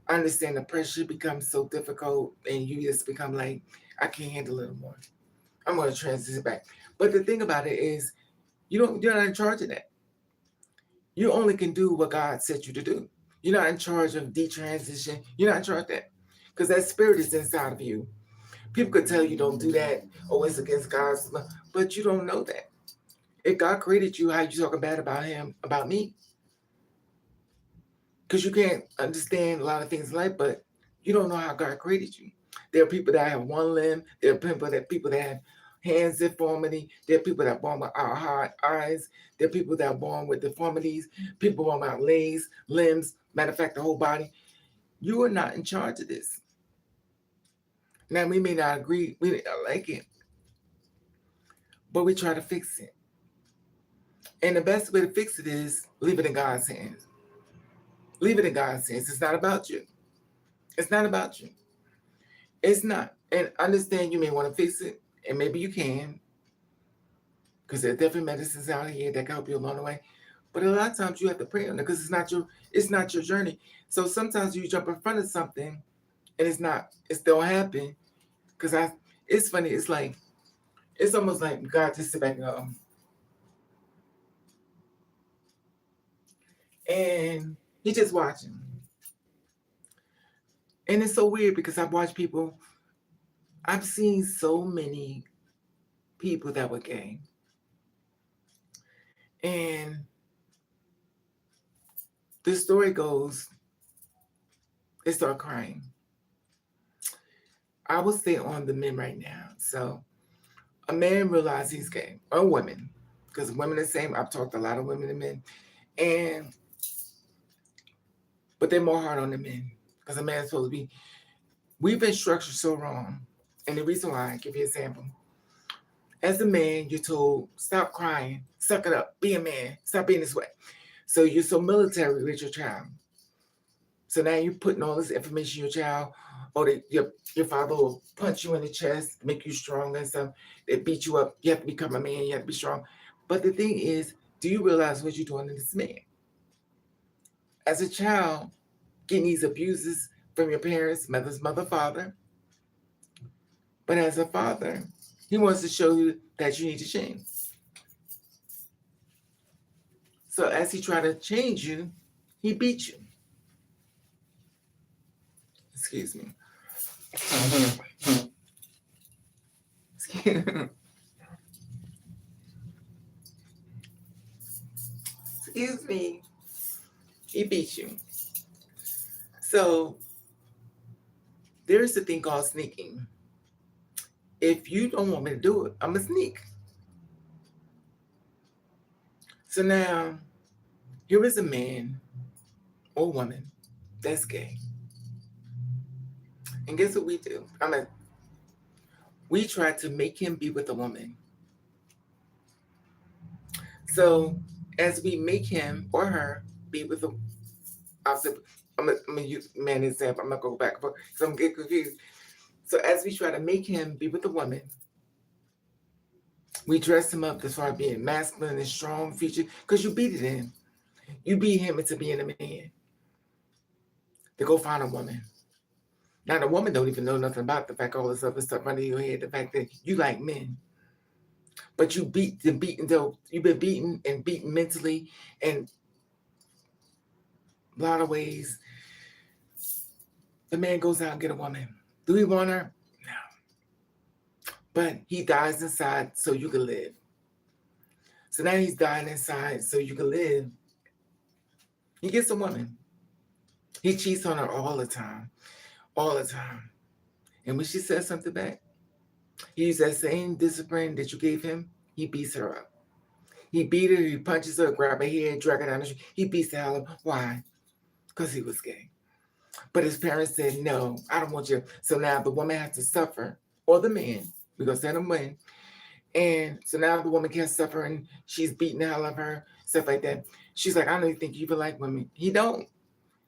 I understand the pressure becomes so difficult, and you just become like, I can't handle it anymore. I'm going to transition back. But the thing about it is, you're not in charge of that. You only can do what God set you to do. You're not in charge of detransition. You're not in charge of that because that spirit is inside of you. People could tell you don't do that, or it's against God's love, but you don't know that. If God created you, how you talking bad about him, about me? Because you can't understand a lot of things in life, but you don't know how God created you. There are people that have one limb. There are people that have hands deformity. There are people that are born with hard eyes. There are people that are born with deformities. People born without legs, limbs. Matter of fact, the whole body. You are not in charge of this. Now we may not agree, we may not like it, but we try to fix it. And the best way to fix it is leave it in God's hands. Leave it in God's hands. It's not about you. It's not about you. It's not. And understand you may want to fix it, and maybe you can, because there are different medicines out here that can help you along the way. But a lot of times you have to pray on it because it's not your journey. So sometimes you jump in front of something and it still happen. Because it's funny, it's almost like God just sit back and go, and he just watching. And it's so weird because I've seen so many people that were gay. And the story goes, they start crying. I will stay on the men right now. So a man realizes he's gay, or women, because women are the same. I've talked to a lot of women and men, but they're more hard on the men because a man's supposed to be. We've been structured so wrong, and the reason why, I'll give you an example. As a man, you're told, stop crying, suck it up, be a man, stop being this way. So you're so military with your child. So now you're putting all this information in your child, or your father will punch you in the chest, make you strong and stuff. They beat you up. You have to become a man. You have to be strong. But the thing is, do you realize what you're doing to this man? As a child, getting these abuses from your parents, mother's mother, father. But as a father, he wants to show you that you need to change. So as he tried to change you, he beat you. Excuse me. Excuse me. He beat you. So There's a thing called sneaking. If you don't want me to do it, I'm going to sneak. So now, here is a man or woman that's gay. And guess what we do? We try to make him be with a woman. So as we make him or her be with a, I'm gonna use man example. I'm not going to go back and forth because I'm getting confused. So as we try to make him be with a woman, we dress him up to start being masculine and strong featured because you beat it in. You beat him into being a man to go find a woman. Now the woman don't even know nothing about the fact all this other stuff under your head, the fact that you like men. But you beat until you've been beaten and beaten mentally and a lot of ways. The man goes out and get a woman. Do he want her? No. But he dies inside so you can live. So now he's dying inside so you can live. He gets a woman. He cheats on her all the time. All the time. And when she says something back, he uses that same discipline that you gave him, he beats her up. He beat her, he punches her, grab her hair, drag her down the street. He beats the hell out of her. Why? Because he was gay. But his parents said, no, I don't want you. So now the woman has to suffer, or the man, we're going to send him in. And so now the woman can't suffer and she's beating the hell out of her, stuff like that. She's like, I don't even think you even like women. He don't.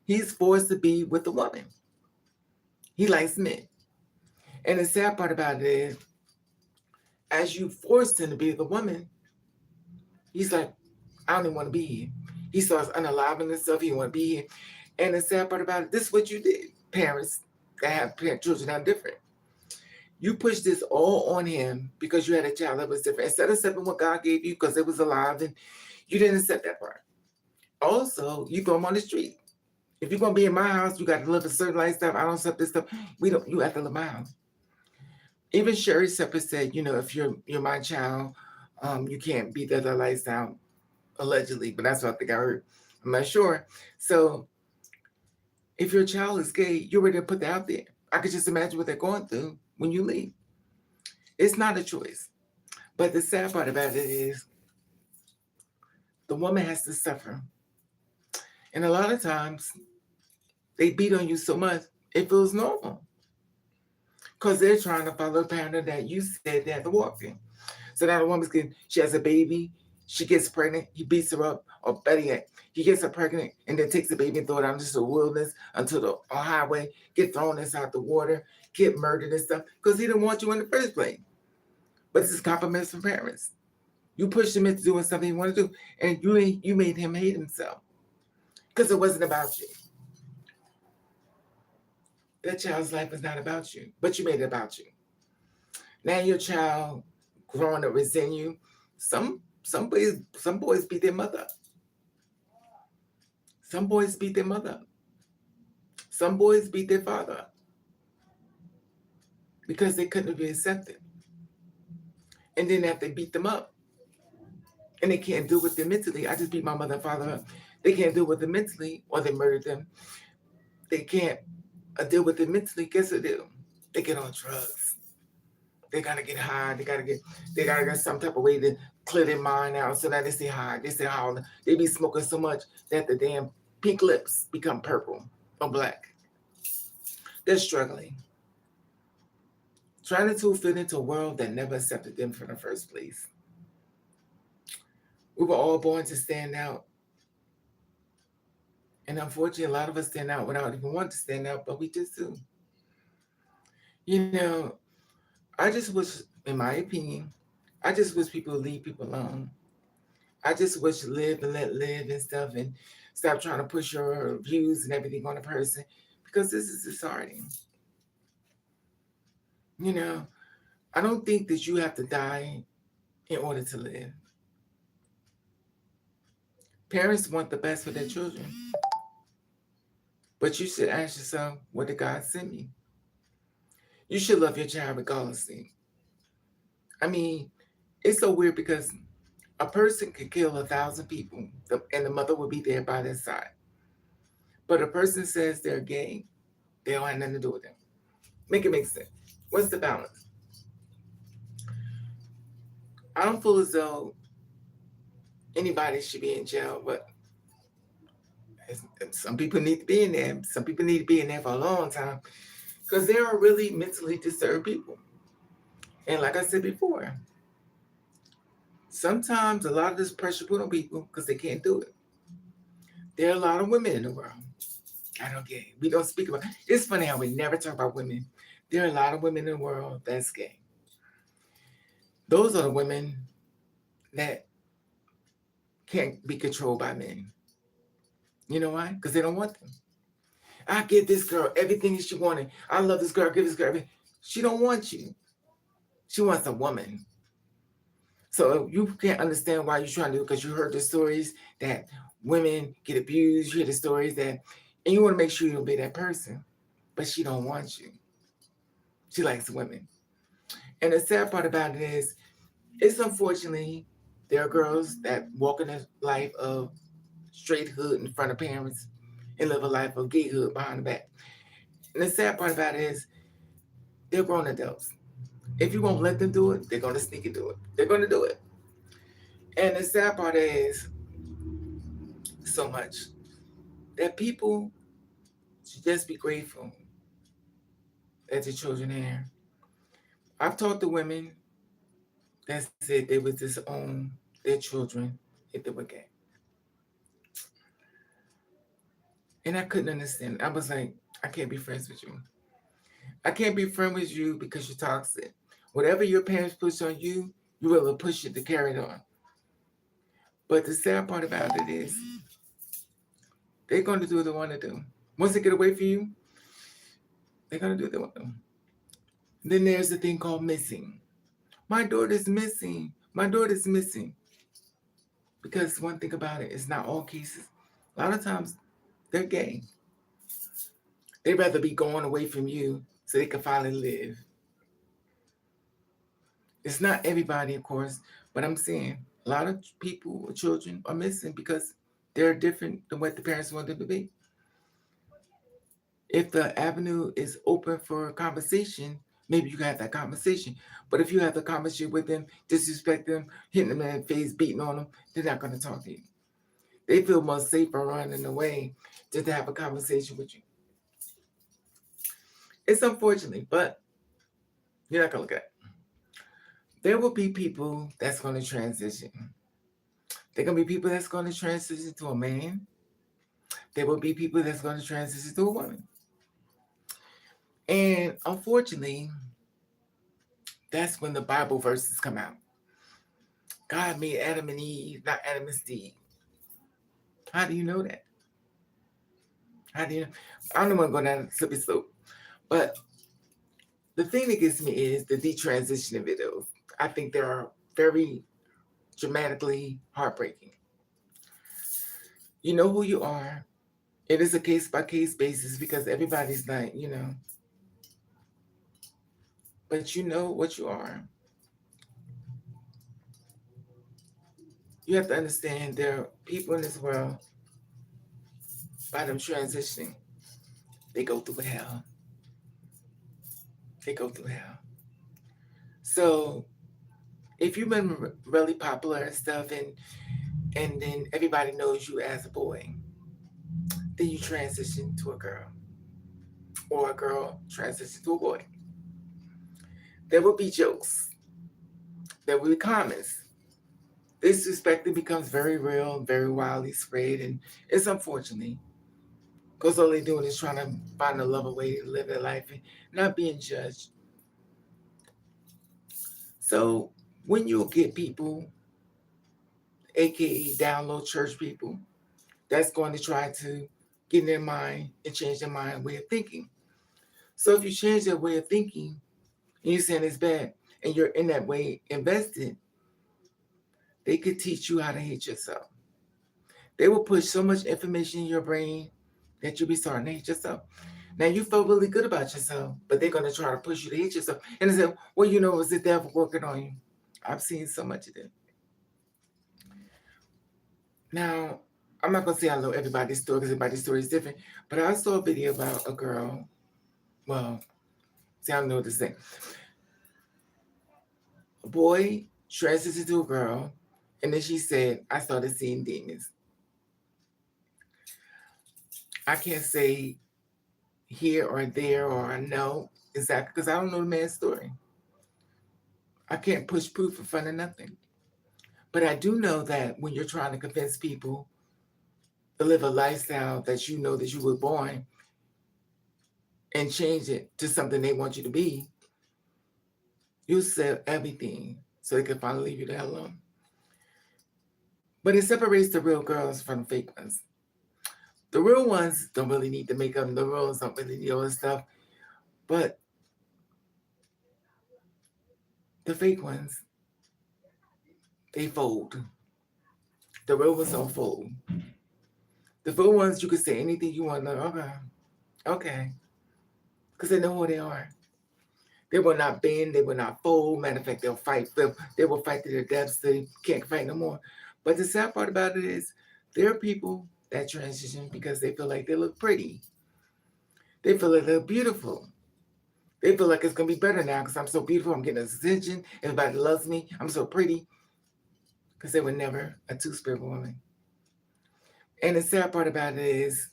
He's forced to be with the woman. He likes men. And the sad part about it is, as you forced him to be with a woman, he's like, I don't even want to be here. He starts unaliving himself. He don't want to be here. And the sad part about it, this is what you did, parents that have children that are different. You pushed this all on him because you had a child that was different. Instead of accepting what God gave you because it was alive, and you didn't accept that part. Also, you throw him on the street. If you're gonna be in my house, you got to live a certain lifestyle. I don't accept this stuff. You have to live my house. Even Sherry Shepherd said, if you're my child, you can't be the other lifestyle, allegedly, but that's what I think I heard. I'm not sure. So if your child is gay, you're ready to put that out there. I could just imagine what they're going through when you leave. It's not a choice. But the sad part about it is the woman has to suffer. And a lot of times they beat on you so much, it feels normal. Because they're trying to follow the pattern that you said they have to walk in. So now the woman's she has a baby, she gets pregnant, he beats her up, or better yet, he gets her pregnant and then takes the baby and throw it out into the wilderness, until the highway, get thrown inside the water, get murdered and stuff, because he didn't want you in the first place. But this is compliments from parents. You pushed him into doing something he wanted to do, and you made him hate himself. Because it wasn't about you. That child's life is not about you, but you made it about you. Now your child growing up resent you. Some boys beat their mother. Some boys beat their mother. Some boys beat their father because they couldn't be accepted. And then after they beat them up, and they can't deal with them mentally. I just beat my mother and father up. They can't deal with them mentally, or they murdered them. They can't deal with it mentally. Guess what they do? They get on drugs. They gotta get high. They gotta get some type of way to clear their mind out. So now they stay high. They stay high. They be smoking so much that the damn pink lips become purple or black. They're struggling, trying to fit into a world that never accepted them from the first place. We were all born to stand out. And unfortunately, a lot of us stand out without even wanting to stand out, but we just do. I just wish, in my opinion, I just wish people would leave people alone. I just wish live and let live and stuff, and stop trying to push your views and everything on a person, because this is disheartening. I don't think that you have to die in order to live. Parents want the best for their children. But you should ask yourself, what did God send me? You should love your child regardlessly. I mean, it's so weird because a person could kill 1,000 people and the mother will be there by their side. But a person says they're gay, they don't have nothing to do with them. Make it make sense. What's the balance? I don't feel as though anybody should be in jail, but some people need to be in there. Some people need to be in there for a long time because there are really mentally disturbed people. And like I said before, sometimes a lot of this pressure put on people because they can't do it. There are a lot of women in the world. I don't get it. We don't speak about it. It's funny how we never talk about women. There are a lot of women in the world that's gay. Those are the women that can't be controlled by men. You know why? Because they don't want them. I give this girl everything she wanted. I love this girl. Give this girl everything. She don't want you. She wants a woman. So you can't understand why you're trying to do it because you heard the stories that women get abused. You hear the stories that, and you want to make sure you don't be that person. But she don't want you. She likes women. And the sad part about it is, it's unfortunately, there are girls that walk in a life of straight hood in front of parents and live a life of gay hood behind the back. And the sad part about it is, they're grown adults. If you won't let them do it, they're going to sneak and do it. They're going to do it. And the sad part is so much that people should just be grateful that the children are here. I've talked to women that said they would disown their children if they were gay. And I couldn't understand. I was like, I can't be friends with you. I can't be friends with you because you're toxic. Whatever your parents push on you, you will push it to carry it on. But the sad part about it is, they're going to do what they want to do. Once they get away from you, they're going to do what they want to do. Then there's the thing called missing. My daughter's missing. My daughter's missing. Because one thing about it, it's not all cases. A lot of times, they're gay. They'd rather be going away from you so they can finally live. It's not everybody, of course, but I'm saying a lot of people or children are missing because they're different than what the parents want them to be. If the avenue is open for conversation, maybe you can have that conversation. But if you have the conversation with them, disrespect them, hitting them in the face, beating on them, they're not going to talk to you. They feel more safer running away just to have a conversation with you. It's unfortunate, but you're not going to look at it. There will be people that's going to transition. There going to be people that's going to transition to a man. There will be people that's going to transition to a woman. And unfortunately, that's when the Bible verses come out. God made Adam and Eve, not Adam and Steve. How do you know that? How do you know? I don't want to go down a slippery slope. But the thing that gets me is the detransitioning videos. I think they are very dramatically heartbreaking. You know who you are. It is a case-by-case basis because everybody's not, but you know what you are. You have to understand there are people in this world, by them transitioning, they go through hell. They go through hell. So if you've been really popular and stuff, and then everybody knows you as a boy, then you transition to a girl, or a girl transition to a boy. There will be jokes. There will be comments. Disrespect becomes very real, very widely spread, and it's unfortunately because all they're doing is trying to find a love way to live their life and not being judged. So when you get people, aka download church people, that's going to try to get in their mind and change their mind way of thinking. So if you change their way of thinking and you're saying it's bad and you're in that way invested, they could teach you how to hate yourself. They will push so much information in your brain that you'll be starting to hate yourself. Now you felt really good about yourself, but they're going to try to push you to hate yourself. And they say, well, it's the devil working on you. I've seen so much of it. Now, I'm not going to say I know everybody's story because everybody's story is different, but I saw a video about a girl. Well, See, I don't know what to say. A boy transitions into a girl, and then she said, I started seeing demons. I can't say here or there or I know exactly because I don't know the man's story. I can't push proof in front of nothing. But I do know that when you're trying to convince people to live a lifestyle that you know that you were born and change it to something they want you to be, you sell everything so they can finally leave you the hell alone. But it separates the real girls from the fake ones. The real ones don't really need the makeup. The real ones don't really need all this stuff. But the fake ones, they fold. The real ones don't fold. The real ones, you can say anything you want. Like, okay, okay. Because they know who they are. They will not bend. They will not fold. Matter of fact, they'll fight. They will fight to their deaths. They can't fight no more. But the sad part about it is there are people that transition because they feel like they look pretty. They feel like they're beautiful. They feel like it's going to be better now because I'm so beautiful. I'm getting attention. Everybody loves me. I'm so pretty. Because they were never a two-spirit woman. And the sad part about it is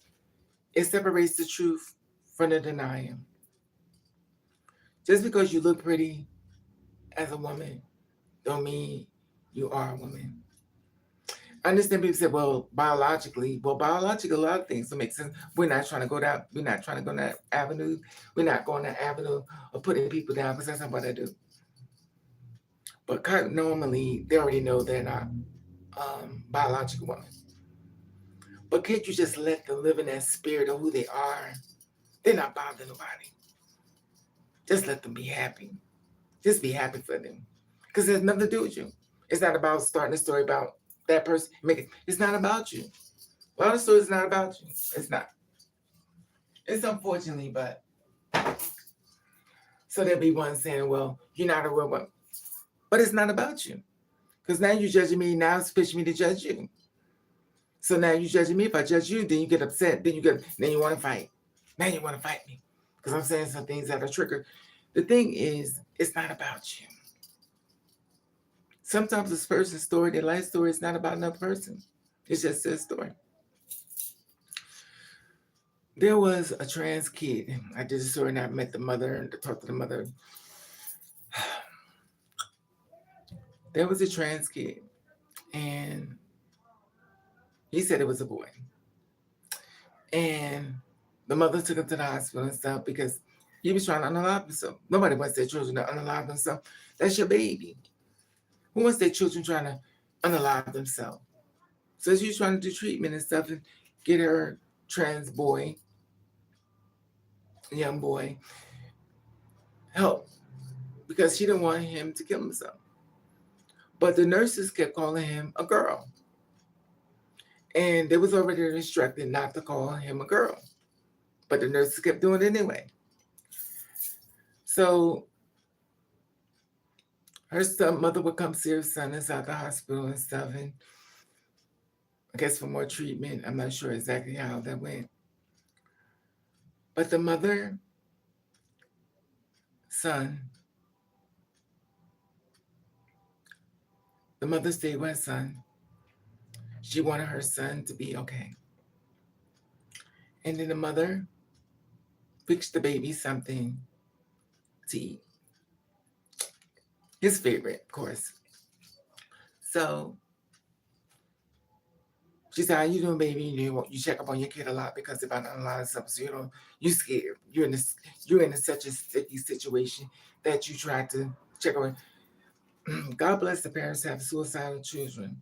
it separates the truth from the denial. Just because you look pretty as a woman don't mean you are a woman. I understand people say, well, biologically, a lot of things don't make sense. We're not trying to go down, we're not trying to go that avenue. We're not going that avenue of putting people down because that's not what I do. But normally, they already know they're not biological women. But can't you just let them live in that spirit of who they are? They're not bothering nobody. Just let them be happy. Just be happy for them. Because it has nothing to do with you. It's not about starting a story about that person. It's not about you. A lot of stories is not about you. It's not. It's unfortunately, but so there'll be one saying, well, you're not a real one. But it's not about you. Because now you're judging me, now it's pushing me to judge you. So now you're judging me. If I judge you, then you get upset. Then you want to fight. Now you want to fight me. Because I'm saying some things that are triggered. The thing is, it's not about you. Sometimes this person's story, their life story, is not about another person. It's just their story. There was a trans kid. I did a story and I met the mother and talked to the mother. There was a trans kid and he said it was a boy. And the mother took him to the hospital and stuff because he was trying to unalive himself. Nobody wants their children to unalive themselves. That's your baby. Who wants their children trying to unalive themselves? So she was trying to do treatment and stuff and get her trans boy, young boy, help because she didn't want him to kill himself. But the nurses kept calling him a girl. And they was already instructed not to call him a girl. But the nurses kept doing it anyway. So her mother would come see her son inside the hospital and stuff. And I guess for more treatment. I'm not sure exactly how that went. But the mother, son, the mother stayed with her son. She wanted her son to be okay. And then the mother fixed the baby something to eat. His favorite, of course. So she said, "How you doing, baby? You check up on your kid a lot because if I don't allow something, so you scared. You're in such a sticky situation that you try to check on." God bless the parents who have suicidal children.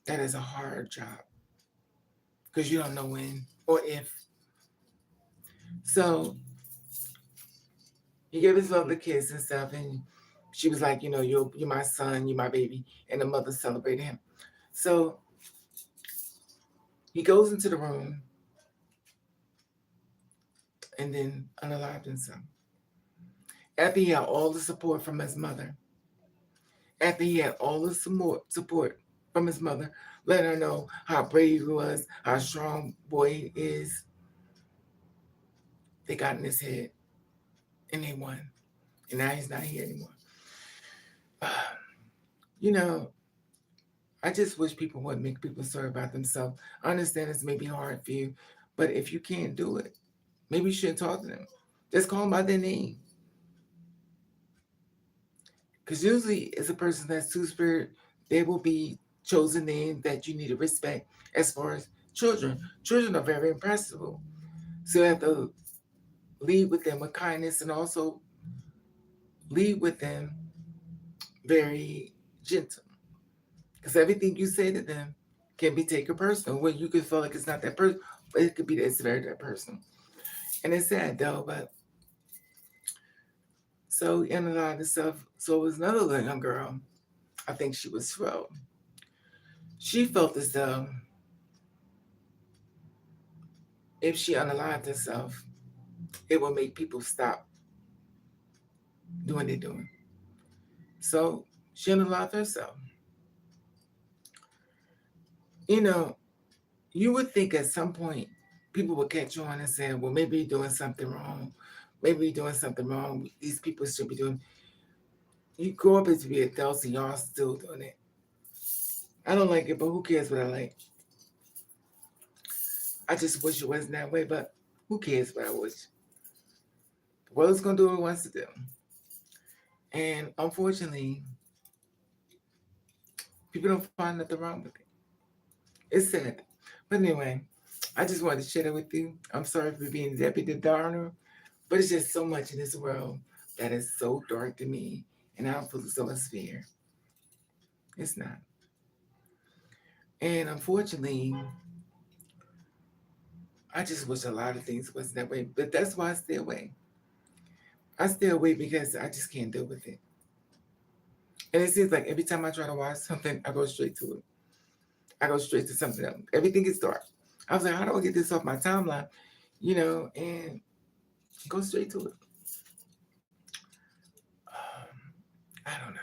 That is a hard job because you don't know when or if. So he gave his love to kids and stuff, and she was like, you're my son, you're my baby, and the mother celebrated him. So he goes into the room and then unalived himself. After he had all the support from his mother, after he had all the support from his mother, letting her know how brave he was, how strong boy he is, they got in his head and they won. And now he's not here anymore. You know, I just wish people would make people sorry about themselves. I understand this may be hard for you, but if you can't do it, maybe you shouldn't talk to them. Just call them by their name. Because usually, as a person that's two spirit, they will be chosen name that you need to respect as far as children. Children are very impressible. So you have to lead with them with kindness and also lead with them very gentle. Because everything you say to them can be taken personal when you can feel like it's not that person, but it could be that it's very that person. And it's sad though, but so in a lot of stuff, so it was another young girl, I think she was 12. She felt as though if she unalived herself, it will make people stop doing what they're doing. So she unalived herself. You know, you would think at some point people would catch on and say, well, maybe you're doing something wrong. Maybe you're doing something wrong. These people should be doing. You grow up as to be adults and y'all still doing it. I don't like it, but who cares what I like? I just wish it wasn't that way, but who cares what I wish? The world's gonna do what it wants to do. And unfortunately, people don't find nothing wrong with it. It's sad. But anyway, I just wanted to share that with you. I'm sorry for being Deputy Darner, but it's just so much in this world that is so dark to me, and I don't feel so much fear. It's not. And unfortunately, I just wish a lot of things wasn't that way. But that's why I stay away. I stay away because I just can't deal with it. And it seems like every time I try to watch something, I go straight to it. I go straight to something else. Everything is dark. I was like, how do I get this off my timeline? And go straight to it. I don't know.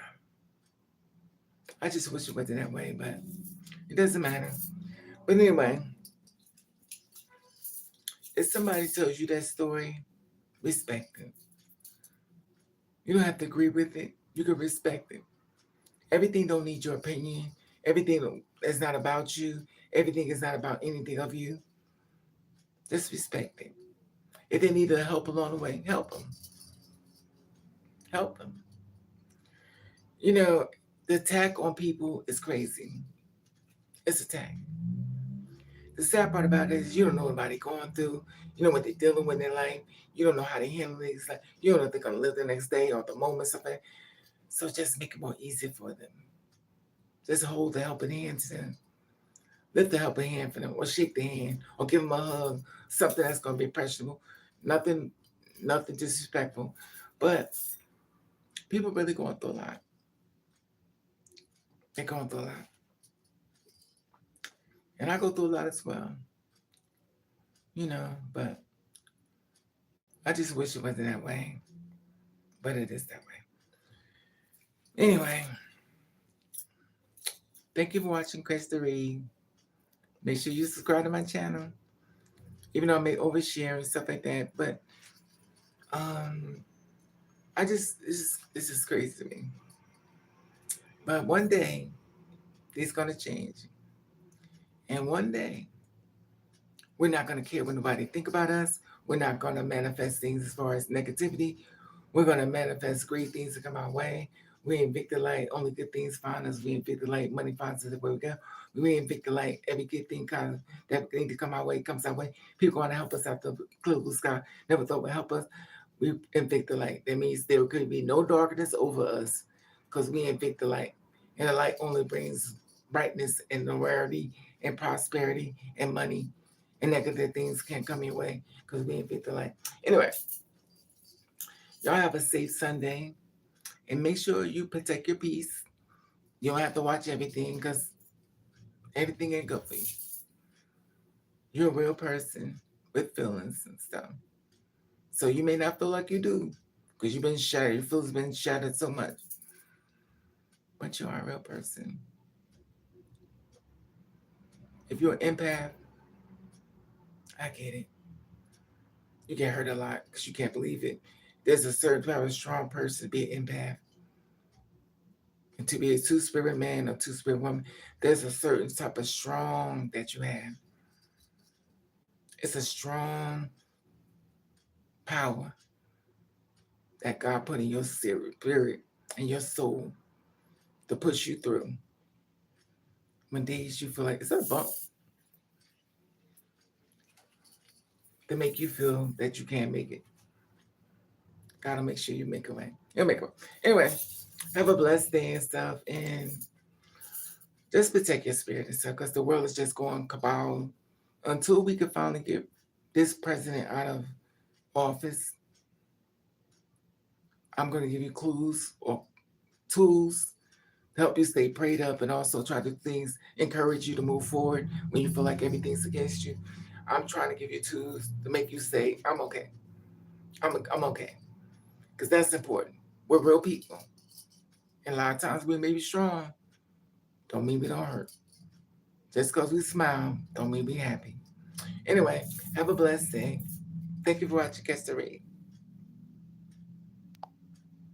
I just wish it wasn't that way, but it doesn't matter. But anyway, if somebody tells you that story, respect it. You don't have to agree with it. You can respect it. Everything don't need your opinion. Everything is not about you. Everything is not about anything of you. Just respect it. If they need help along the way, help them. Help them. You know, the attack on people is crazy. It's attack. The sad part about it is you don't know what they're going through. You know what they're dealing with in their life. You don't know how they handle it. Like you don't know if they're gonna live the next day or the moment, something. So just make it more easy for them. Just hold the helping hand to them. Lift the helping hand for them, or shake the hand, or give them a hug. Something that's gonna be impressionable. Nothing, nothing disrespectful. But people really going through a lot. They're going through a lot, and I go through a lot as well. But I just wish it wasn't that way. But it is that way. Anyway, thank you for watching Cresta Reed. Make sure you subscribe to my channel. Even though I may overshare and stuff like that, but um, it's just crazy to me. But one day, it's gonna change, and one day, we're not gonna care what nobody think about us. We're not gonna manifest things as far as negativity. We're gonna manifest great things to come our way. We invict the light. Only good things find us. We invict the light. Money finds us where we go. We invict the light. Every good thing that need to come our way comes our way. People want to help us out the clear blue sky. Never thought would help us. We invict the light. That means there could be no darkness over us because we invict the light. And the light only brings brightness and rarity and prosperity and money. And negative things can't come your way because we invict the light. Anyway, y'all have a safe Sunday. And make sure you protect your peace. You don't have to watch everything because everything ain't good for you. You're a real person with feelings and stuff. So you may not feel like you do because you've been shattered. Your feelings been shattered so much. But you are a real person. If you're an empath, I get it. You get hurt a lot because you can't believe it. There's a certain type of strong person to be an empath. And to be a two-spirit man or two-spirit woman, there's a certain type of strong that you have. It's a strong power that God put in your spirit and your soul to push you through. When days you feel like it's a bump, to make you feel that you can't make it. Gotta make sure you make a way. You'll make a way. Anyway, have a blessed day and stuff, and just protect your spirit and stuff, because the world is just going cabal until we can finally get this president out of office. I'm going to give you clues or tools to help you stay prayed up, and also try to things encourage you to move forward when you feel like everything's against you. I'm trying to give you tools to make you say, I'm okay. I'm okay. Because that's important. We're real people. And a lot of times we may be strong, don't mean we don't hurt. Just because we smile, don't mean we happy. Anyway, have a blessed day. Thank you for watching Catch the Read.